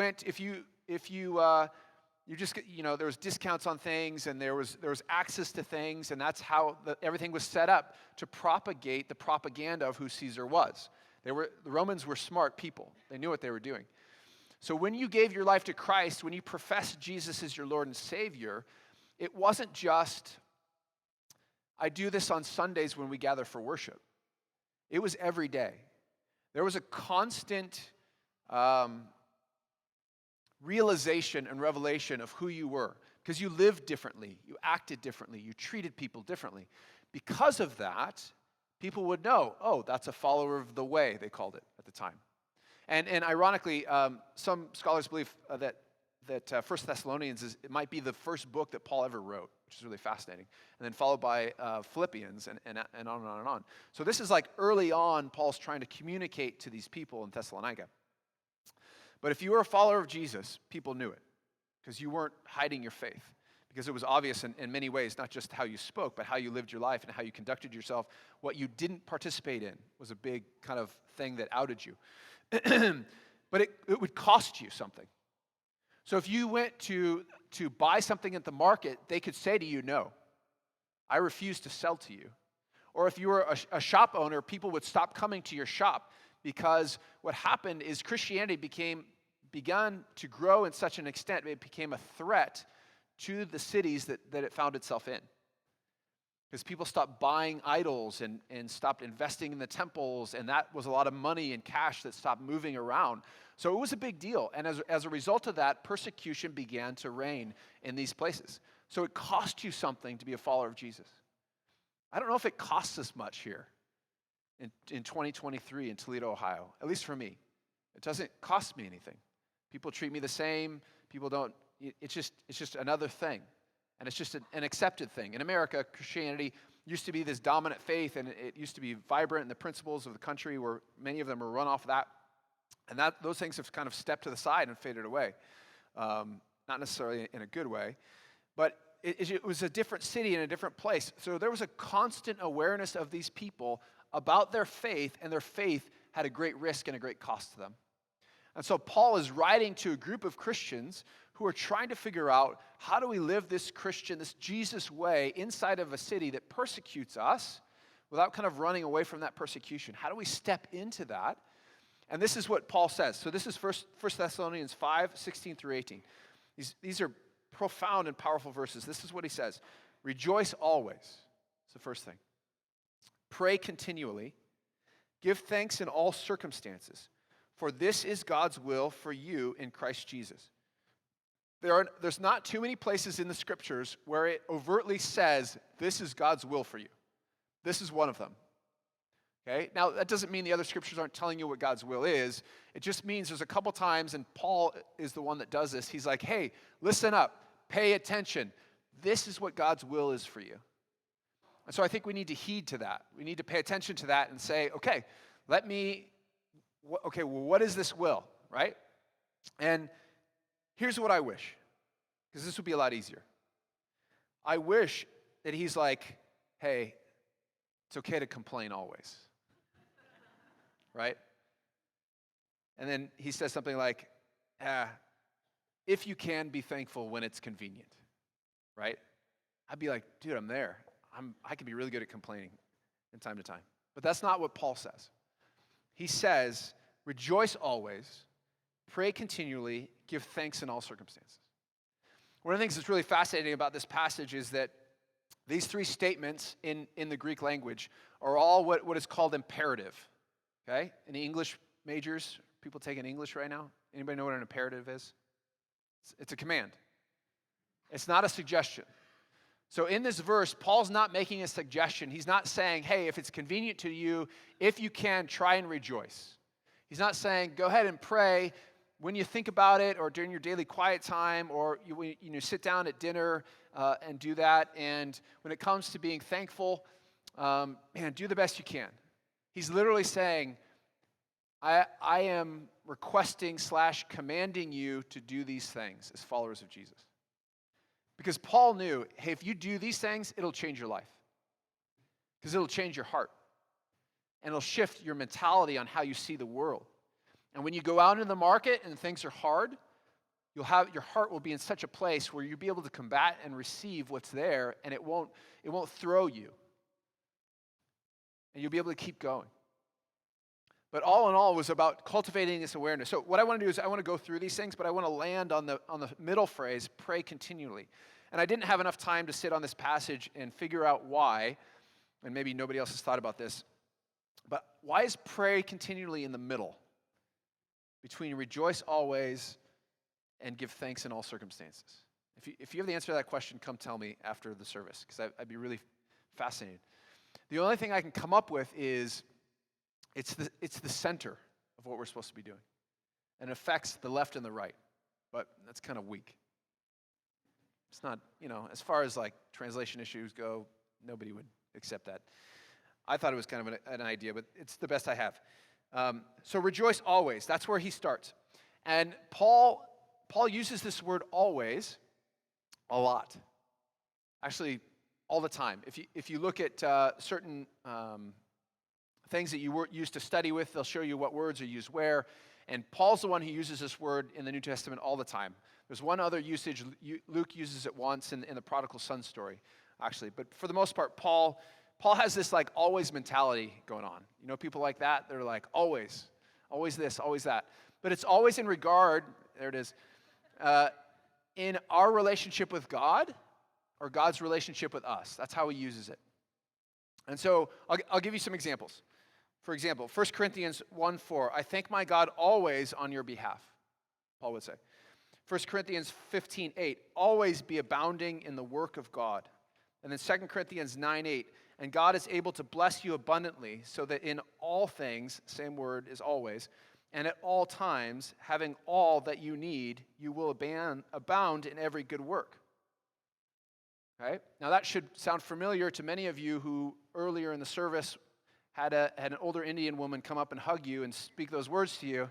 just, there was discounts on things and there was access to things, and that's how everything was set up to propagate the propaganda of who Caesar was. The Romans were smart people. They knew what they were doing. So when you gave your life to Christ, when you professed Jesus as your Lord and Savior, it wasn't just, I do this on Sundays when we gather for worship. It was every day. There was a constant realization and revelation of who you were, because you lived differently, you acted differently, you treated people differently. Because of that, people would know, oh, that's a follower of the way, they called it at the time. And ironically, some scholars believe that 1 Thessalonians it might be the first book that Paul ever wrote, which is really fascinating, and then followed by Philippians and on and on and on. So this is like early on, Paul's trying to communicate to these people in Thessalonica. But if you were a follower of Jesus, people knew it, because you weren't hiding your faith, because it was obvious in many ways, not just how you spoke, but how you lived your life and how you conducted yourself. What you didn't participate in was a big kind of thing that outed you. But it would cost you something. So if you went to buy something at the market, they could say to you, no, I refuse to sell to you. Or if you were a shop owner, people would stop coming to your shop, because what happened is Christianity began to grow in such an extent, it became a threat to the cities that it found itself in. Because people stopped buying idols and stopped investing in the temples, and that was a lot of money and cash that stopped moving around. So it was a big deal, and as a result of that, persecution began to reign in these places. So it cost you something to be a follower of Jesus. I don't know if it costs us much here in 2023 in Toledo, Ohio, at least for me. It doesn't cost me anything. People treat me the same. People don't, it's just another thing. And it's just an accepted thing. In America, Christianity used to be this dominant faith, and it used to be vibrant in the principles of the country, where many of them were run off of that. And those things have kind of stepped to the side and faded away. Not necessarily in a good way, but it was a different city and a different place. So there was a constant awareness of these people about their faith, and their faith had a great risk and a great cost to them. And so Paul is writing to a group of Christians who are trying to figure out, how do we live this Christian, this Jesus way inside of a city that persecutes us without kind of running away from that persecution? How do we step into that? And this is what Paul says. So this is 1 Thessalonians 5, 16 through 18. These are profound and powerful verses. This is what he says. Rejoice always. It's the first thing. Pray continually. Give thanks in all circumstances, for this is God's will for you in Christ Jesus. There's not too many places in the scriptures where it overtly says, this is God's will for you. This is one of them. Okay? Now, that doesn't mean the other scriptures aren't telling you what God's will is. It just means there's a couple times, and Paul is the one that does this. He's like, hey, listen up. Pay attention. This is what God's will is for you. And so I think we need to heed to that. We need to pay attention to that and say, okay, what is this will, right? And here's what I wish, because this would be a lot easier. I wish that he's like, hey, it's okay to complain always, right? And then he says something like, if you can, be thankful when it's convenient, right? I'd be like, dude, I'm there. I can be really good at complaining in time to time. But that's not what Paul says. He says, rejoice always, pray continually, give thanks in all circumstances. One of the things that's really fascinating about this passage is that these three statements in the Greek language are all what is called imperative. Okay? Any English majors, people taking English right now? Anybody know what an imperative is? It's a command. It's not a suggestion. So in this verse, Paul's not making a suggestion. He's not saying, hey, if it's convenient to you, if you can, try and rejoice. He's not saying, go ahead and pray, when you think about it, or during your daily quiet time, or you sit down at dinner and do that, and when it comes to being thankful, man, do the best you can. He's literally saying, I am requesting / commanding you to do these things as followers of Jesus. Because Paul knew, hey, if you do these things, it'll change your life. Because it'll change your heart. And it'll shift your mentality on how you see the world. And when you go out into the market and things are hard, your heart will be in such a place where you'll be able to combat and receive what's there, and it won't throw you. And you'll be able to keep going. But all in all, it was about cultivating this awareness. So what I want to do is I want to go through these things, but I want to land on the middle phrase, pray continually. And I didn't have enough time to sit on this passage and figure out why, and maybe nobody else has thought about this, but why is pray continually in the middle between rejoice always and give thanks in all circumstances? If you have the answer to that question, come tell me after the service, because I'd be really fascinated. The only thing I can come up with is it's the center of what we're supposed to be doing. And it affects the left and the right. But that's kind of weak. It's not, as far as like translation issues go, nobody would accept that. I thought it was kind of an idea, but it's the best I have. So rejoice always. That's where he starts. And Paul uses this word always a lot. Actually, all the time. If you look at certain things that you used to study with, they'll show you what words are used where. And Paul's the one who uses this word in the New Testament all the time. There's one other usage. Luke uses it once in the prodigal son story, actually. But for the most part, Paul has this like always mentality going on. People like that, they're like always this, always that. But it's always in regard, there it is, in our relationship with God or God's relationship with us. That's how he uses it. And so I'll give you some examples. For example, 1 Corinthians 1:4, I thank my God always on your behalf, Paul would say. 1 Corinthians 15:8, always be abounding in the work of God. And then 2 Corinthians 9:8, and God is able to bless you abundantly so that in all things, same word as always, and at all times, having all that you need, you will abound in every good work. Okay? Now that should sound familiar to many of you who earlier in the service had an older Indian woman come up and hug you and speak those words to you.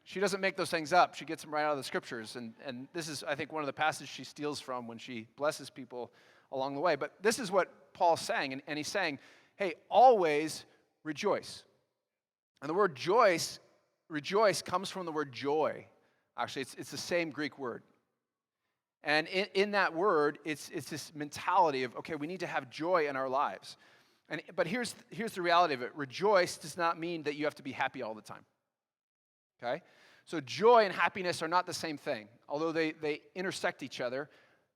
She doesn't make those things up. She gets them right out of the scriptures. And this is, I think, one of the passages she steals from when she blesses people along the way. But this is what Paul's saying. And he's saying, hey, always rejoice. And the word rejoice comes from the word joy. Actually, it's the same Greek word. And in that word, it's this mentality of, okay, we need to have joy in our lives. But here's the reality of it. Rejoice does not mean that you have to be happy all the time. Okay? So joy and happiness are not the same thing. Although they intersect each other,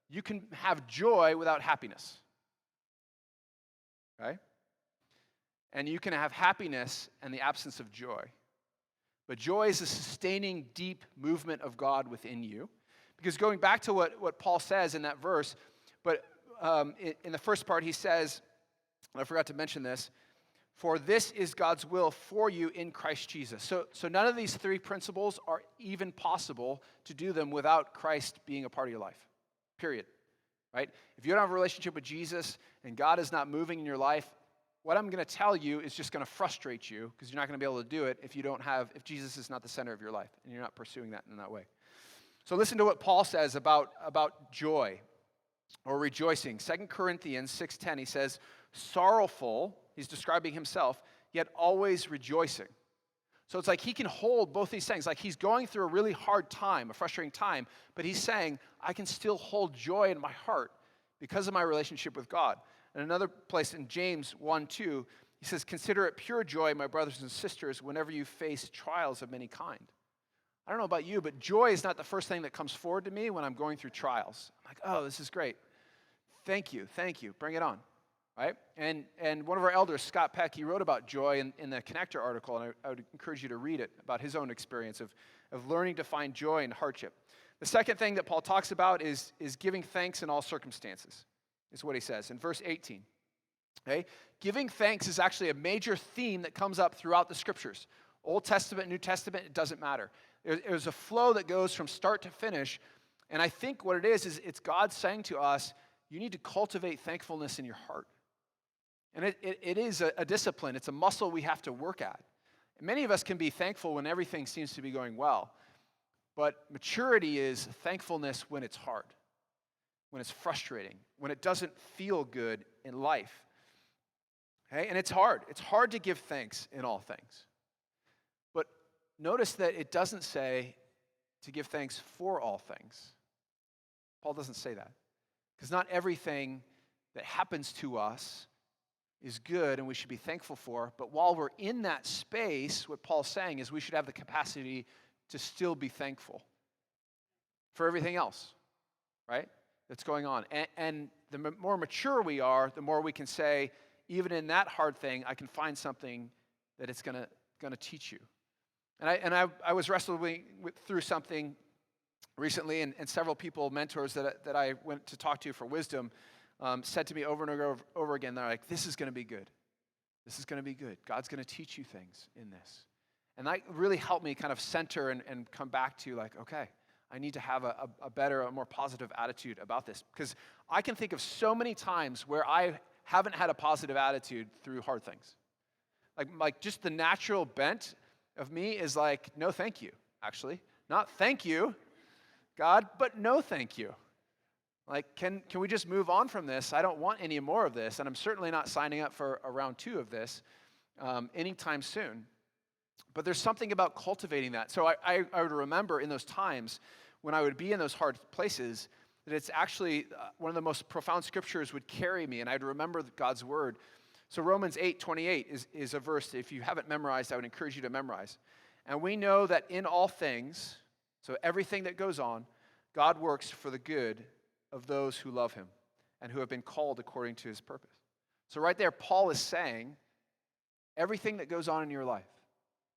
you can have joy without happiness. Okay? And you can have happiness and the absence of joy. But joy is a sustaining, deep movement of God within you. Because going back to what Paul says in that verse, but in the first part he says, and I forgot to mention this, for this is God's will for you in Christ Jesus. So none of these three principles are even possible to do them without Christ being a part of your life, period. Right? If you don't have a relationship with Jesus and God is not moving in your life, what I'm going to tell you is just going to frustrate you because you're not going to be able to do it if if Jesus is not the center of your life and you're not pursuing that in that way. So listen to what Paul says about joy or rejoicing. 2 Corinthians 6:10, he says, sorrowful, he's describing himself, yet always rejoicing. So it's like he can hold both these things. Like he's going through a really hard time, a frustrating time, but he's saying, I can still hold joy in my heart because of my relationship with God. And another place in James 1:2, he says, consider it pure joy, my brothers and sisters, whenever you face trials of many kind. I don't know about you, but joy is not the first thing that comes forward to me when I'm going through trials. I'm like, oh, this is great. Thank you, bring it on. Right? And one of our elders, Scott Peck, he wrote about joy in the Connector article, and I would encourage you to read it, about his own experience of learning to find joy in hardship. The second thing that Paul talks about is giving thanks in all circumstances, is what he says in verse 18. Okay? Giving thanks is actually a major theme that comes up throughout the scriptures. Old Testament, New Testament, it doesn't matter. There's a flow that goes from start to finish. And I think what it is it's God saying to us, you need to cultivate thankfulness in your heart. And it is a discipline. It's a muscle we have to work at. And many of us can be thankful when everything seems to be going well. But maturity is thankfulness when it's hard, when it's frustrating, when it doesn't feel good in life. Okay? And it's hard. It's hard to give thanks in all things. But notice that it doesn't say to give thanks for all things. Paul doesn't say that. Because not everything that happens to us is good and we should be thankful for. But while we're in that space, what Paul's saying is we should have the capacity to still be thankful for everything else, right, that's going on. And the more mature we are, the more we can say, even in that hard thing, I can find something that it's going to teach you. And I was wrestling through something recently, and several people, mentors that I went to talk to for wisdom, said to me over and over again, they're like, this is going to be good. This is going to be good. God's going to teach you things in this. And that really helped me kind of center and come back to like, okay, I need to have a better, a more positive attitude about this. Because I can think of so many times where I haven't had a positive attitude through hard things. Like just the natural bent of me is like, no thank you, actually. Not thank you, God, but no thank you. Like, can we just move on from this? I don't want any more of this, and I'm certainly not signing up for a round 2 of this anytime soon. But there's something about cultivating that. So I would remember in those times when I would be in those hard places that it's actually one of the most profound scriptures would carry me, and I'd remember God's word. So Romans 8:28 is a verse that if you haven't memorized, I would encourage you to memorize. And we know that in all things, so everything that goes on, God works for the good of those who love him and who have been called according to his purpose. So right there, Paul is saying everything that goes on in your life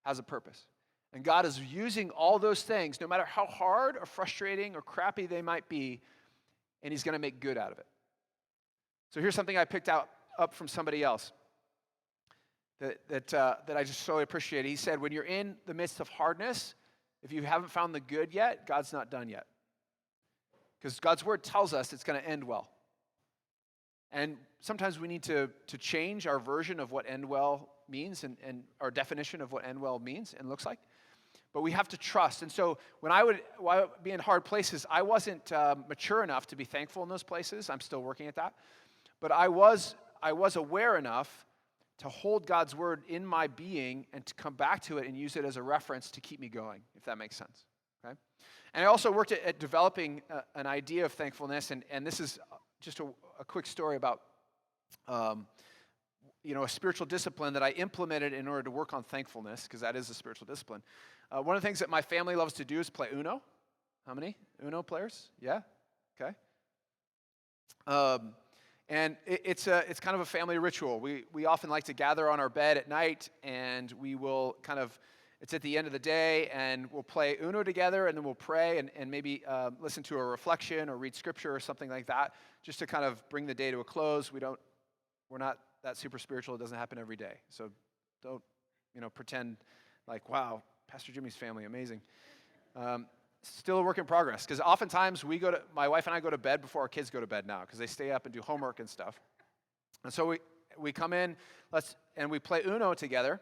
has a purpose. And God is using all those things, no matter how hard or frustrating or crappy they might be, and he's going to make good out of it. So here's something I picked up from somebody else that I just so appreciate. He said, when you're in the midst of hardness, if you haven't found the good yet, God's not done yet. Because God's word tells us it's going to end well. And sometimes we need to change our version of what end well means and our definition of what end well means and looks like. But we have to trust. And so when I would be in hard places, I wasn't mature enough to be thankful in those places. I'm still working at that. But I was aware enough to hold God's word in my being and to come back to it and use it as a reference to keep me going, if that makes sense. Okay? And I also worked at developing an idea of thankfulness, and this is just a quick story about a spiritual discipline that I implemented in order to work on thankfulness, because that is a spiritual discipline. One of the things that my family loves to do is play Uno. How many Uno players? Yeah? Okay. And it's kind of a family ritual. We often like to gather on our bed at night, and we will it's at the end of the day, and we'll play Uno together, and then we'll pray and maybe listen to a reflection or read scripture or something like that, just to kind of bring the day to a close. We're not that super spiritual. It doesn't happen every day. So don't, pretend like, wow, Pastor Jimmy's family, amazing. Still a work in progress, because oftentimes my wife and I go to bed before our kids go to bed now, because they stay up and do homework and stuff. And so we come in, and we play Uno together,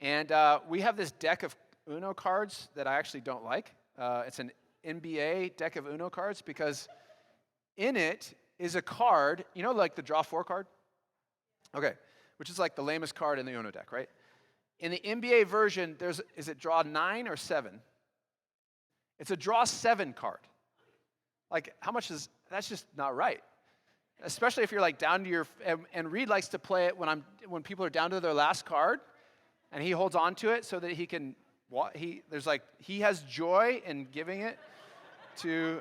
and we have this deck of Uno cards that I actually don't like. It's an NBA deck of Uno cards, because in it is a card, like the draw 4 card? Okay, which is like the lamest card in the Uno deck, right? In the NBA version, is it draw 9 or 7? It's a draw 7 card. Like, that's just not right. Especially if you're like down to and Reed likes to play it when people are down to their last card, and he holds on to it so that he can, he has joy in giving it to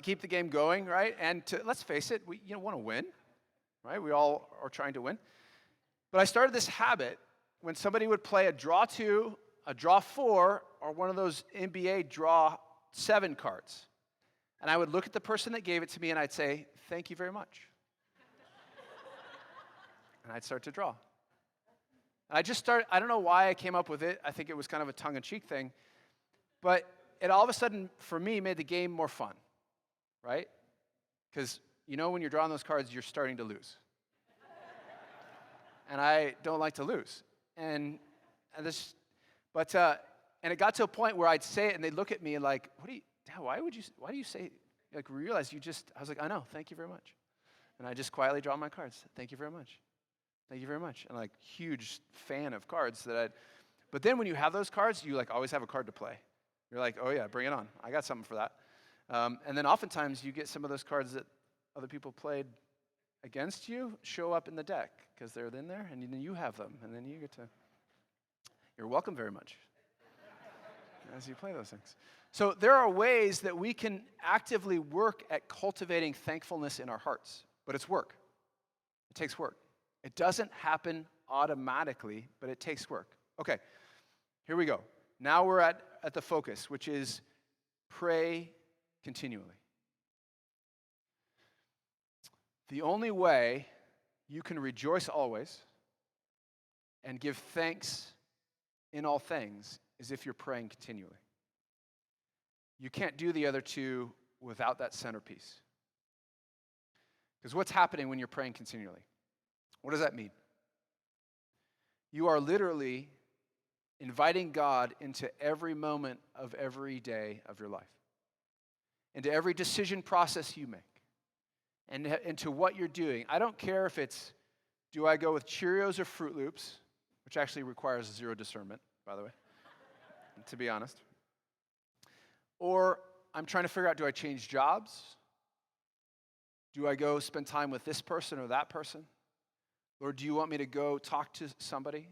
keep the game going, right? And let's face it, we want to win, right? We all are trying to win. But I started this habit when somebody would play a draw 2, a draw 4, or one of those NBA draw 7 cards. And I would look at the person that gave it to me and I'd say, thank you very much. And I'd start to draw. And I just started, I don't know why I came up with it. I think it was kind of a tongue-in-cheek thing. But it all of a sudden, for me, made the game more fun, right? Because you know when you're drawing those cards, you're starting to lose. And I don't like to lose. And it got to a point where I'd say it, and they'd look at me like, Dad, why do you say, like, realize I was like, I know, thank you very much. And I just quietly draw my cards. Thank you very much. Thank you very much. And like, huge fan of cards but then when you have those cards, you like always have a card to play. You're like, oh yeah, bring it on. I got something for that. And then oftentimes you get some of those cards that other people played against you show up in the deck because they're in there, and then you have them, and then you get to, you're welcome very much as you play those things. So there are ways that we can actively work at cultivating thankfulness in our hearts, but it's work. It takes work. It doesn't happen automatically, but it takes work. Okay, here we go. Now we're at the focus, which is pray continually. The only way you can rejoice always and give thanks in all things is if you're praying continually. You can't do the other two without that centerpiece. Because what's happening when you're praying continually? What does that mean? You are literally inviting God into every moment of every day of your life, into every decision process you make, and into what you're doing. I don't care if it's, do I go with Cheerios or Fruit Loops, which actually requires zero discernment, by the way, to be honest. Or I'm trying to figure out, do I change jobs? Do I go spend time with this person or that person? Or do you want me to go talk to somebody?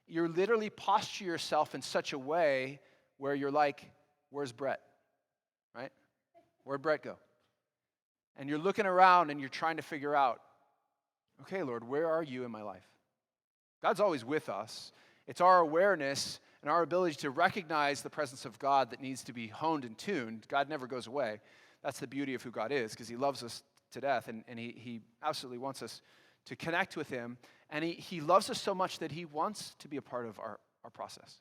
You're literally posture yourself in such a way where you're like, where's Brett? Right? Where'd Brett go? And you're looking around and you're trying to figure out, okay, Lord, where are you in my life? God's always with us. It's our awareness and our ability to recognize the presence of God that needs to be honed and tuned. God never goes away. That's the beauty of who God is, because he loves us to death, and he absolutely wants us to connect with him. And he loves us so much that he wants to be a part of our process.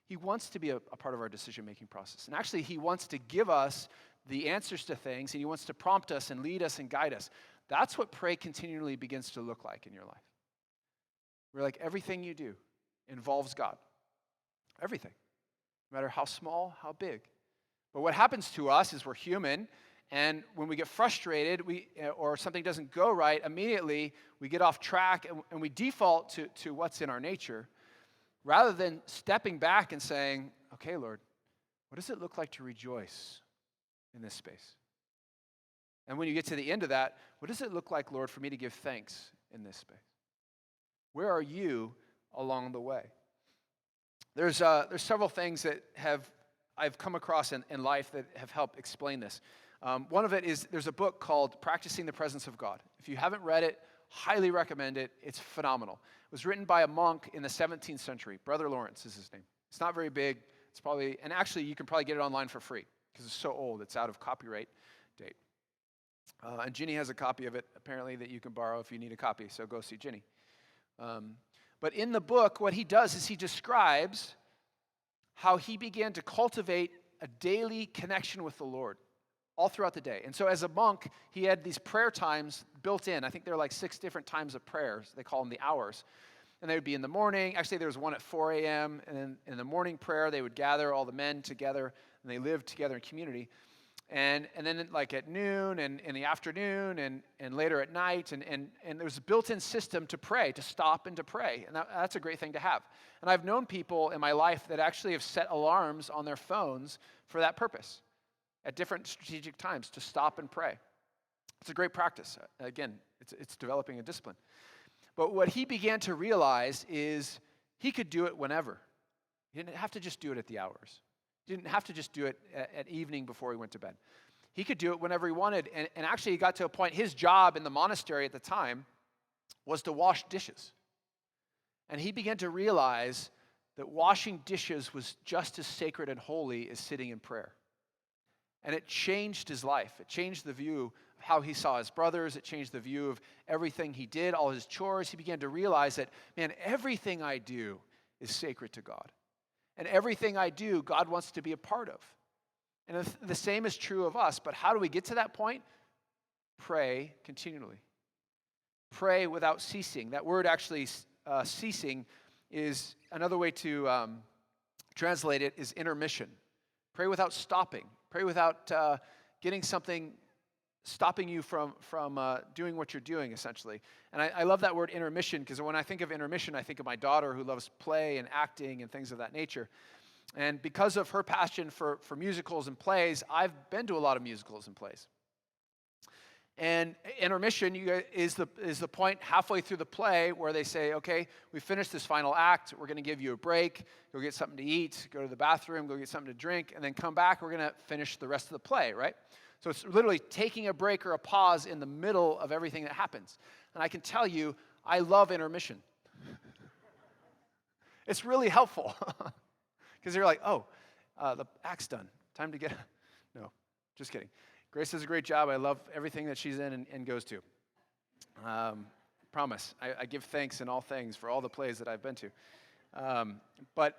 He wants to be a part of our decision-making process. And actually, he wants to give us the answers to things, and he wants to prompt us and lead us and guide us. That's what pray continually begins to look like in your life. Where like everything you do involves God. Everything. No matter how small, how big. But what happens to us is we're human, and when we get frustrated or something doesn't go right, immediately we get off track and we default to what's in our nature, rather than stepping back and saying, okay, Lord, what does it look like to rejoice in this space? And when you get to the end of that, what does it look like, Lord, for me to give thanks in this space? Where are you along the way? There's several things that I've come across in life that have helped explain this. One of it is there's a book called Practicing the Presence of God. If you haven't read it, highly recommend it. It's phenomenal. It was written by a monk in the 17th century. Brother Lawrence is his name. It's not very big. It's probably, and actually you can probably get it online for free because it's so old. It's out of copyright date. And Ginny has a copy of it, apparently, that you can borrow if you need a copy, so go see Ginny. But in the book, what he does is he describes how he began to cultivate a daily connection with the Lord all throughout the day. And so as a monk, he had these prayer times built in. I think there are like 6 different times of prayers. They call them the hours. And they would be in the morning. Actually, there was one at 4 a.m. And then in the morning prayer, they would gather all the men together, and they lived together in community. And then like at noon and in the afternoon and later at night. And there's a built-in system to pray, to stop and to pray. And that's a great thing to have. And I've known people in my life that actually have set alarms on their phones for that purpose at different strategic times to stop and pray. It's a great practice. Again, it's developing a discipline. But what he began to realize is he could do it whenever. He didn't have to just do it at the hours. He didn't have to just do it at evening before he went to bed. He could do it whenever he wanted. And actually, he got to a point, his job in the monastery at the time was to wash dishes. And he began to realize that washing dishes was just as sacred and holy as sitting in prayer. And it changed his life. It changed the view how he saw his brothers. It changed the view of everything he did, all his chores. He began to realize that, man, everything I do is sacred to God. And everything I do, God wants to be a part of. And the same is true of us. But how do we get to that point? Pray continually. Pray without ceasing. That word actually, ceasing, is another way to translate it is intermission. Pray without stopping. Pray without getting something stopping you from doing what you're doing, essentially. And I love that word intermission, because when I think of intermission, I think of my daughter who loves play and acting and things of that nature. And because of her passion for musicals and plays, I've been to a lot of musicals and plays. And intermission is the point halfway through the play where they say, okay, we finished this final act. We're going to give you a break. Go get something to eat. Go to the bathroom. Go get something to drink. And then come back. We're going to finish the rest of the play, right? So it's literally taking a break or a pause in the middle of everything that happens. And I can tell you, I love intermission. It's really helpful. Because you're like, oh, the act's done. Time to get... No, just kidding. Grace does a great job. I love everything that she's in and goes to. Promise. I give thanks in all things for all the plays that I've been to. But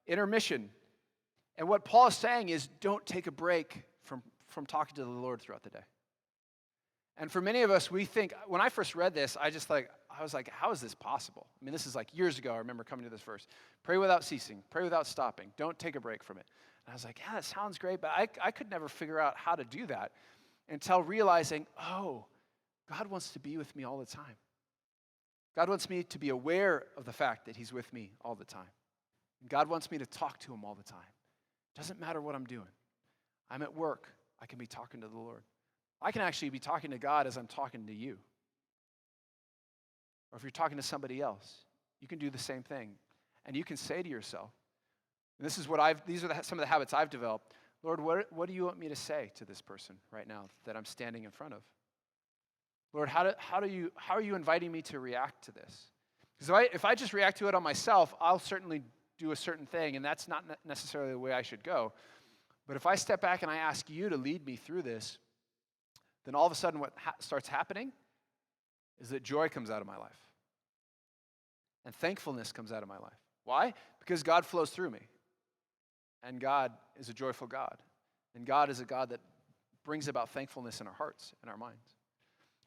intermission. And what Paul is saying is don't take a break from talking to the Lord throughout the day. And for many of us, we think, when I first read this, I was like, how is this possible? I mean, this is like years ago. I remember coming to this verse. Pray without ceasing. Pray without stopping. Don't take a break from it. And I was like, yeah, that sounds great, but I could never figure out how to do that until realizing, oh, God wants to be with me all the time. God wants me to be aware of the fact that he's with me all the time. And God wants me to talk to him all the time. Doesn't matter what I'm doing. I'm at work. I can be talking to the Lord. I can actually be talking to God as I'm talking to you. Or if you're talking to somebody else, you can do the same thing. And you can say to yourself, and these are some of the habits I've developed. Lord, what do you want me to say to this person right now that I'm standing in front of? Lord, how are you inviting me to react to this? Because if I just react to it on myself, I'll certainly do a certain thing, and that's not necessarily the way I should go. But if I step back and I ask you to lead me through this, then all of a sudden what starts happening is that joy comes out of my life. And thankfulness comes out of my life. Why? Because God flows through me. And God is a joyful God. And God is a God that brings about thankfulness in our hearts and our minds.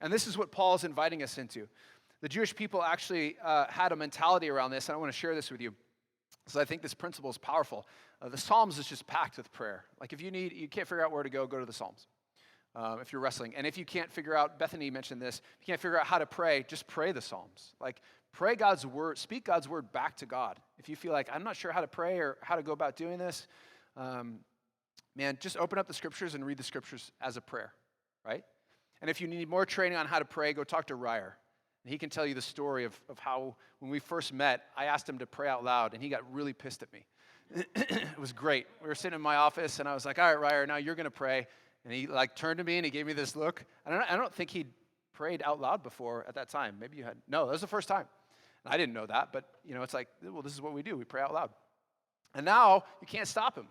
And this is what Paul is inviting us into. The Jewish people actually had a mentality around this, and I want to share this with you. So I think this principle is powerful. The Psalms is just packed with prayer. Like if you can't figure out where to go to the Psalms. If you're wrestling. And if you can't figure out, Bethany mentioned this, if you can't figure out how to pray, just pray the Psalms. Like pray God's word, speak God's word back to God. If you feel like, I'm not sure how to pray or how to go about doing this, man, just open up the scriptures and read the scriptures as a prayer, right? And if you need more training on how to pray, go talk to Ryer. And he can tell you the story of how when we first met, I asked him to pray out loud, and he got really pissed at me. It was great. We were sitting in my office, and I was like, all right, Ryer, now you're going to pray. And he turned to me, and he gave me this look. I don't think he'd prayed out loud before at that time. Maybe you had. No, that was the first time. And I didn't know that, but, it's like, well, this is what we do. We pray out loud. And now you can't stop him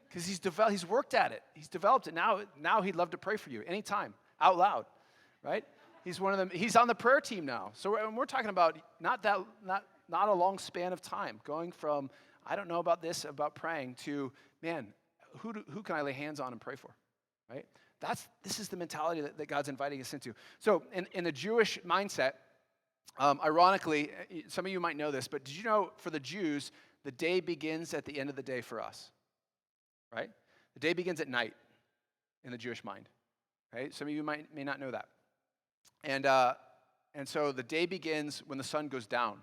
because he's worked at it. He's developed it. Now he'd love to pray for you anytime, out loud, right? He's one of them. He's on the prayer team now. So we're talking about not a long span of time, going from I don't know about this, about praying, to man, who can I lay hands on and pray for, right? This is the mentality that God's inviting us into. So in the Jewish mindset, ironically, some of you might know this, but did you know for the Jews, the day begins at the end of the day for us, right? The day begins at night in the Jewish mind, right? Some of you may not know that. And so the day begins when the sun goes down.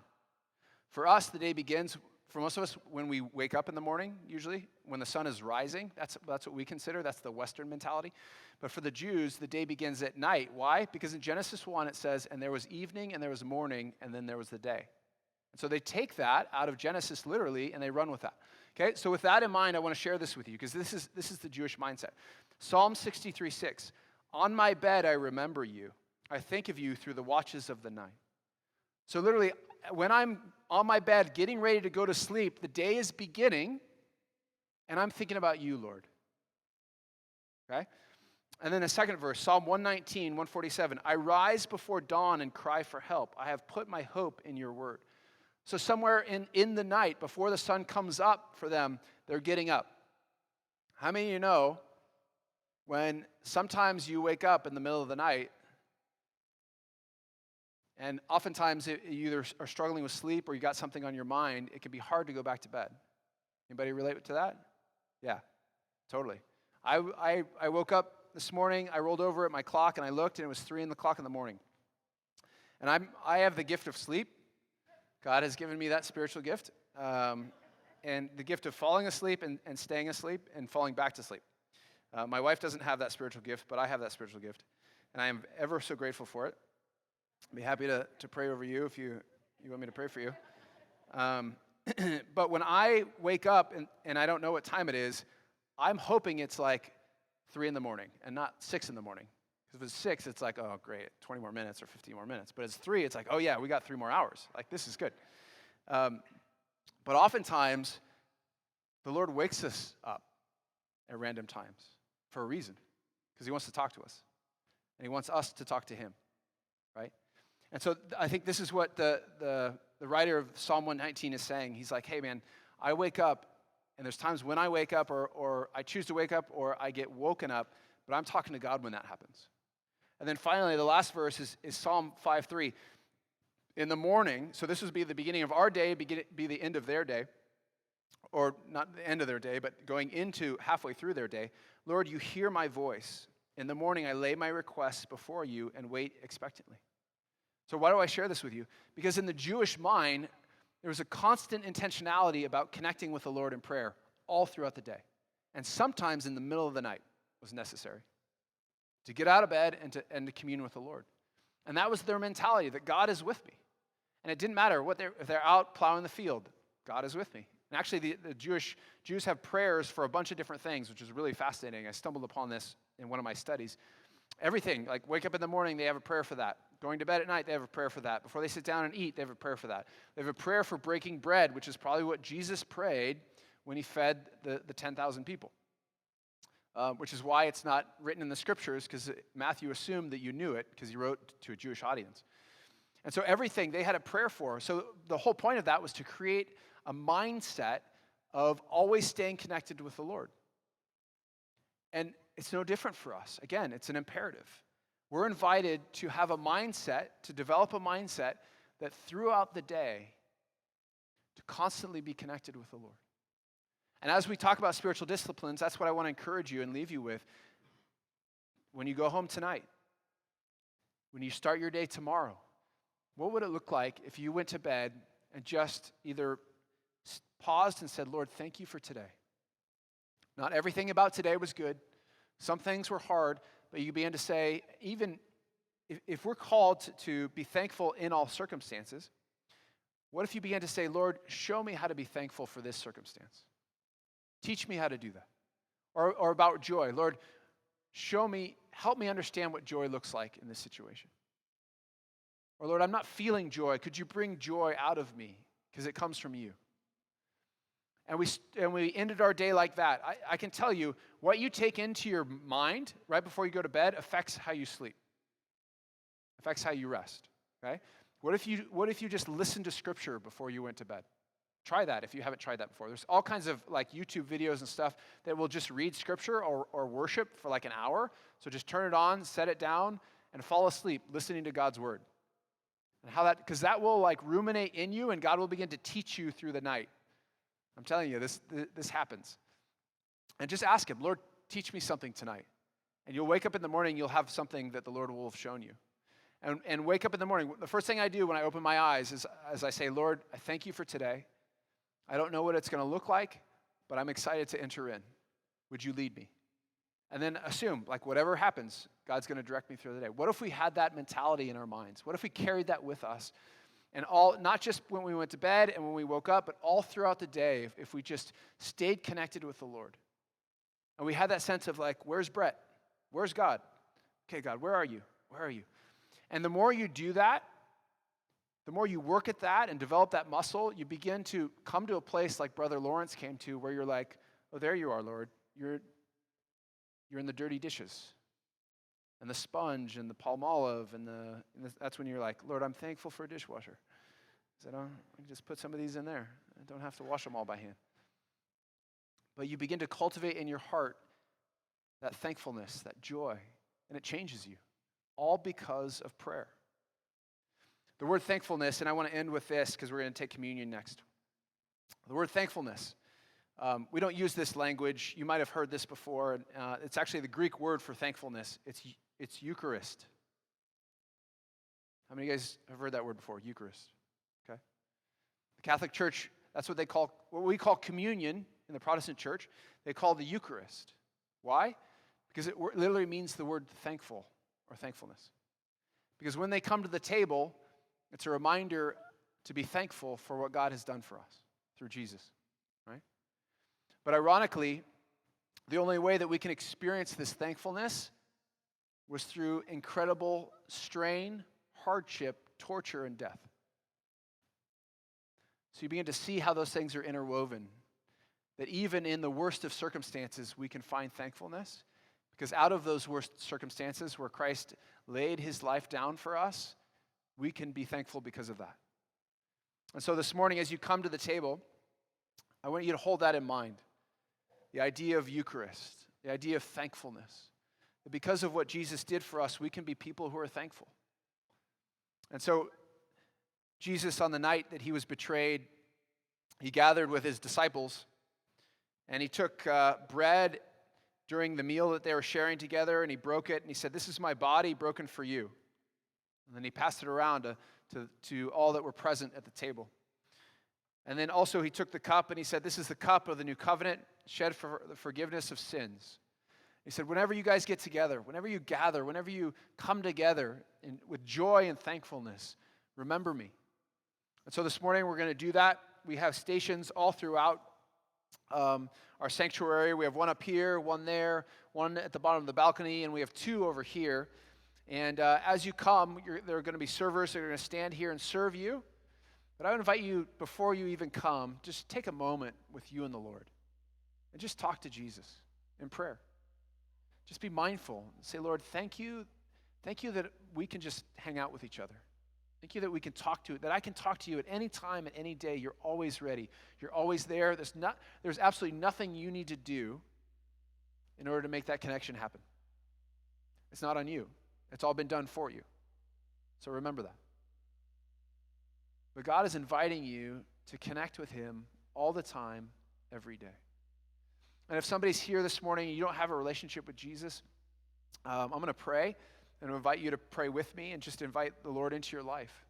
For us, the day begins, for most of us, when we wake up in the morning, usually, when the sun is rising. That's what we consider. That's the Western mentality. But for the Jews, the day begins at night. Why? Because in Genesis 1, it says, and there was evening, and there was morning, and then there was the day. And so they take that out of Genesis literally, and they run with that. Okay, so with that in mind, I want to share this with you, because this is the Jewish mindset. Psalm 63:6, on my bed I remember you. I think of you through the watches of the night. So literally, when I'm on my bed getting ready to go to sleep, the day is beginning, and I'm thinking about you, Lord. Okay? And then the second verse, Psalm 119, 147. I rise before dawn and cry for help. I have put my hope in your word. So somewhere in the night, before the sun comes up for them, they're getting up. How many of you know when sometimes you wake up in the middle of the night, and oftentimes you either are struggling with sleep or you got something on your mind, it can be hard to go back to bed. Anybody relate to that? Yeah, totally. I woke up this morning, I rolled over at my clock and I looked and it was 3 o'clock in the morning. And I have the gift of sleep. God has given me that spiritual gift. And the gift of falling asleep and staying asleep and falling back to sleep. My wife doesn't have that spiritual gift, but I have that spiritual gift. And I am ever so grateful for it. I'd be happy to pray over you if you want me to pray for you. But when I wake up and I don't know what time it is, I'm hoping it's like 3 in the morning and not 6 in the morning. Because if it's 6, it's like, oh, great, 20 more minutes or 15 more minutes. But it's 3, it's like, oh, yeah, we got 3 more hours. Like, this is good. But oftentimes, the Lord wakes us up at random times for a reason. Because he wants to talk to us. And he wants us to talk to him, right? And so I think this is what the writer of Psalm 119 is saying. He's like, hey, man, I wake up, and there's times when I wake up or I choose to wake up or I get woken up, but I'm talking to God when that happens. And then finally, the last verse is Psalm 5:3. In the morning, so this would be the beginning of our day, be the end of their day, or not the end of their day, but going into halfway through their day. Lord, you hear my voice. In the morning, I lay my requests before you and wait expectantly. So why do I share this with you? Because in the Jewish mind, there was a constant intentionality about connecting with the Lord in prayer all throughout the day. And sometimes in the middle of the night was necessary to get out of bed and to commune with the Lord. And that was their mentality, that God is with me. And it didn't matter if they're out plowing the field, God is with me. And actually, the Jews have prayers for a bunch of different things, which is really fascinating. I stumbled upon this in one of my studies. Everything, like wake up in the morning, they have a prayer for that. Going to bed at night, they have a prayer for that. Before they sit down and eat, they have a prayer for that. They have a prayer for breaking bread, which is probably what Jesus prayed when he fed the 10,000 people. Which is why it's not written in the scriptures, because Matthew assumed that you knew it, because he wrote to a Jewish audience. And so everything they had a prayer for. So the whole point of that was to create a mindset of always staying connected with the Lord. And it's no different for us. Again, it's an imperative. We're invited to have a mindset, to develop a mindset that throughout the day, to constantly be connected with the Lord. And as we talk about spiritual disciplines, that's what I want to encourage you and leave you with. When you go home tonight, when you start your day tomorrow, what would it look like if you went to bed and just either paused and said, Lord, thank you for today. Not everything about today was good. Some things were hard, but you began to say, even if we're called to be thankful in all circumstances, what if you began to say, Lord, show me how to be thankful for this circumstance? Teach me how to do that. Or about joy. Lord, help me understand what joy looks like in this situation. Or Lord, I'm not feeling joy. Could you bring joy out of me? Because it comes from you. And we ended our day like that. I can tell you, what you take into your mind right before you go to bed affects how you sleep. Affects how you rest. Okay? What if you just listened to scripture before you went to bed? Try that if you haven't tried that before. There's all kinds of like YouTube videos and stuff that will just read scripture or worship for like an hour. So just turn it on, set it down, and fall asleep listening to God's word. And how because that will like ruminate in you, and God will begin to teach you through the night. I'm telling you, this happens. And just ask him, Lord, teach me something tonight. And you'll wake up in the morning, you'll have something that the Lord will have shown you. And wake up in the morning. The first thing I do when I open my eyes is as I say, Lord, I thank you for today. I don't know what it's going to look like, but I'm excited to enter in. Would you lead me? And then assume, like whatever happens, God's going to direct me through the day. What if we had that mentality in our minds? What if we carried that with us? And not just when we went to bed and when we woke up, but all throughout the day, if we just stayed connected with the Lord. And we had that sense of like, where's Brett? Where's God? Okay, God, where are you? Where are you? And the more you do that, the more you work at that and develop that muscle, you begin to come to a place like Brother Lawrence came to where you're like, oh, there you are, Lord. You're in the dirty dishes. and the sponge and the Palmolive that's when you're like, Lord, I'm thankful for a dishwasher. I can just put some of these in there. I don't have to wash them all by hand. But you begin to cultivate in your heart that thankfulness, that joy, and it changes you, all because of prayer. The word thankfulness, and I want to end with this because we're going to take communion next. The word thankfulness, we don't use this language. You might have heard this before. It's actually the Greek word for thankfulness. It's Eucharist. How many of you guys have heard that word before? Eucharist. Okay. The Catholic Church, that's what we call communion in the Protestant Church. They call the Eucharist. Why? Because it literally means the word thankful or thankfulness. Because when they come to the table, it's a reminder to be thankful for what God has done for us through Jesus, right? But ironically, the only way that we can experience this thankfulness was through incredible strain, hardship, torture, and death. So you begin to see how those things are interwoven, that even in the worst of circumstances, we can find thankfulness, because out of those worst circumstances where Christ laid his life down for us, we can be thankful because of that. And so this morning, as you come to the table, I want you to hold that in mind. The idea of Eucharist, the idea of thankfulness. That because of what Jesus did for us, we can be people who are thankful. And so, Jesus, on the night that he was betrayed, he gathered with his disciples, and he took bread during the meal that they were sharing together, and he broke it, and he said, "This is my body broken for you." And then he passed it around to all that were present at the table. And then also he took the cup and he said, "This is the cup of the new covenant, shed for the forgiveness of sins." He said, whenever you guys get together, whenever you gather, whenever you come together with joy and thankfulness, remember me. And so this morning we're going to do that. We have stations all throughout our sanctuary. We have one up here, one there, one at the bottom of the balcony, and we have two over here. And as you come, there are going to be servers that are going to stand here and serve you. But I would invite you, before you even come, just take a moment with you and the Lord. And just talk to Jesus in prayer. Just be mindful. Say, Lord, thank you. Thank you that we can just hang out with each other. Thank you that we can talk to, that I can talk to you at any time, at any day. You're always ready. You're always there. There's absolutely nothing you need to do in order to make that connection happen. It's not on you. It's all been done for you. So remember that. But God is inviting you to connect with him all the time, every day. And if somebody's here this morning and you don't have a relationship with Jesus, I'm going to pray and invite you to pray with me and just invite the Lord into your life.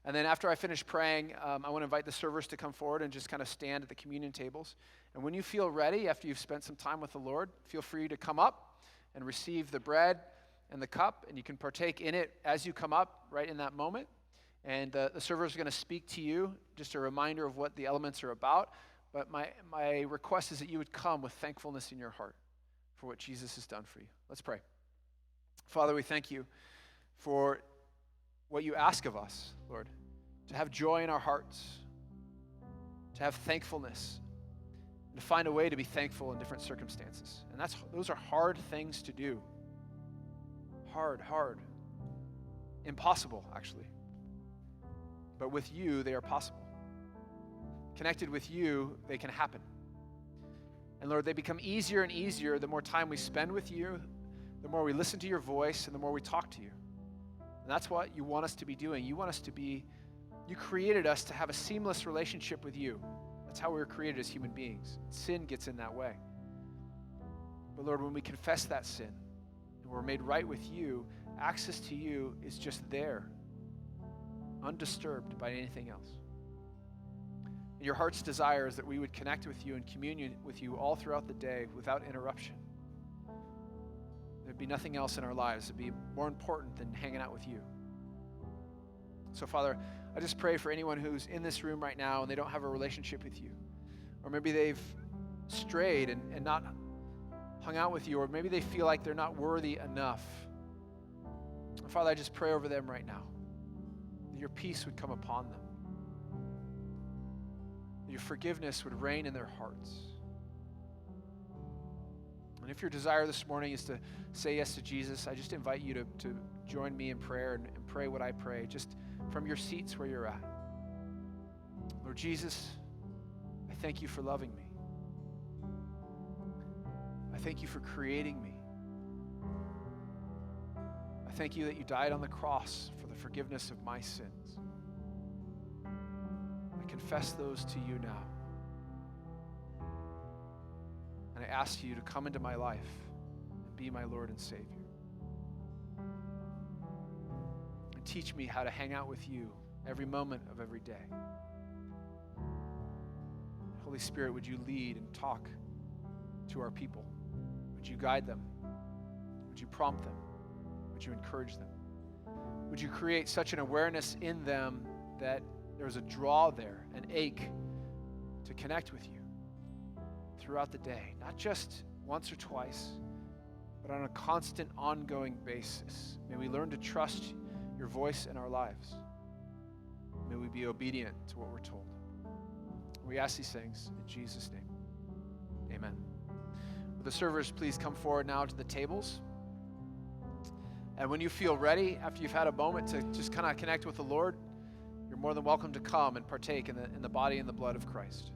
And then after I finish praying, I want to invite the servers to come forward and just kind of stand at the communion tables. And when you feel ready, after you've spent some time with the Lord, feel free to come up and receive the bread and the cup, and you can partake in it as you come up right in that moment. And the servers are going to speak to you, just a reminder of what the elements are about. But my request is that you would come with thankfulness in your heart for what Jesus has done for you. Let's pray. Father, we thank you for what you ask of us, Lord, to have joy in our hearts, to have thankfulness, and to find a way to be thankful in different circumstances. And those are hard things to do. Hard. Impossible, actually. But with you, they are possible. Connected with you, they can happen. And Lord, they become easier and easier the more time we spend with you, the more we listen to your voice, and the more we talk to you. And that's what you want us to be doing. You created us to have a seamless relationship with you. That's how we were created as human beings. Sin gets in that way. But Lord, when we confess that sin, and we're made right with you, access to you is just there, undisturbed by anything else. And your heart's desire is that we would connect with you and communion with you all throughout the day without interruption. There'd be nothing else in our lives that'd be more important than hanging out with you. So, Father, I just pray for anyone who's in this room right now and they don't have a relationship with you. Or maybe they've strayed and not hung out with you, or maybe they feel like they're not worthy enough. And Father, I just pray over them right now that your peace would come upon them, that your forgiveness would reign in their hearts, And if your desire this morning is to say yes to Jesus, I just invite you to join me in prayer and pray what I pray, just from your seats where you're at. Lord Jesus, I thank you for loving me. I thank you for creating me. I thank you that you died on the cross for the forgiveness of my sins. I confess those to you now. And I ask you to come into my life and be my Lord and Savior. And teach me how to hang out with you every moment of every day. Holy Spirit, would you lead and talk to our people? Would you guide them? Would you prompt them? Would you encourage them? Would you create such an awareness in them that there's a draw there, an ache to connect with you throughout the day, not just once or twice, but on a constant, ongoing basis. May we learn to trust your voice in our lives. May we be obedient to what we're told. We ask these things in Jesus' name. Amen. Will the servers please come forward now to the tables? And when you feel ready, after you've had a moment to just kind of connect with the Lord, you're more than welcome to come and partake in the body and the blood of Christ.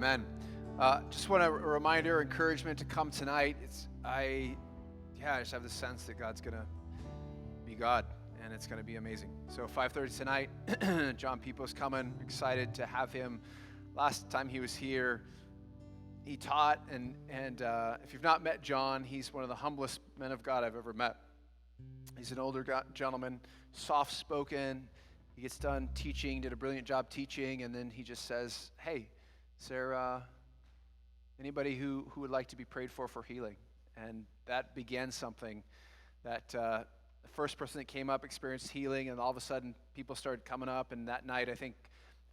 Amen. Just want a reminder, encouragement to come tonight. I just have the sense that God's going to be God, and it's going to be amazing. So 5:30 tonight, John Peoples coming. Excited to have him. Last time he was here, he taught, and if you've not met John, he's one of the humblest men of God I've ever met. He's an older gentleman, soft-spoken. He gets done teaching, did a brilliant job teaching, and then he just says, hey, is there anybody who would like to be prayed for healing? And that began something that the first person that came up experienced healing, and all of a sudden people started coming up, and that night I think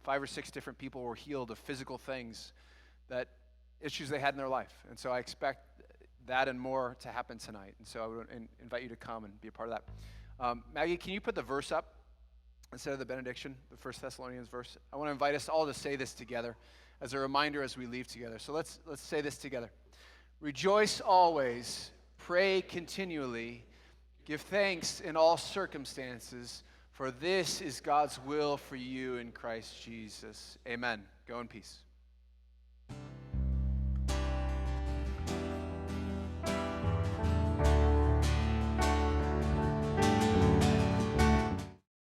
5 or 6 different people were healed of physical things, that issues they had in their life. And so I expect that and more to happen tonight. And so I would invite you to come and be a part of that. Maggie, can you put the verse up instead of the benediction, the 1 Thessalonians verse? I want to invite us all to say this together as a reminder as we leave together. So let's say this together. Rejoice always, pray continually, give thanks in all circumstances, for this is God's will for you in Christ Jesus. Amen. Go in peace.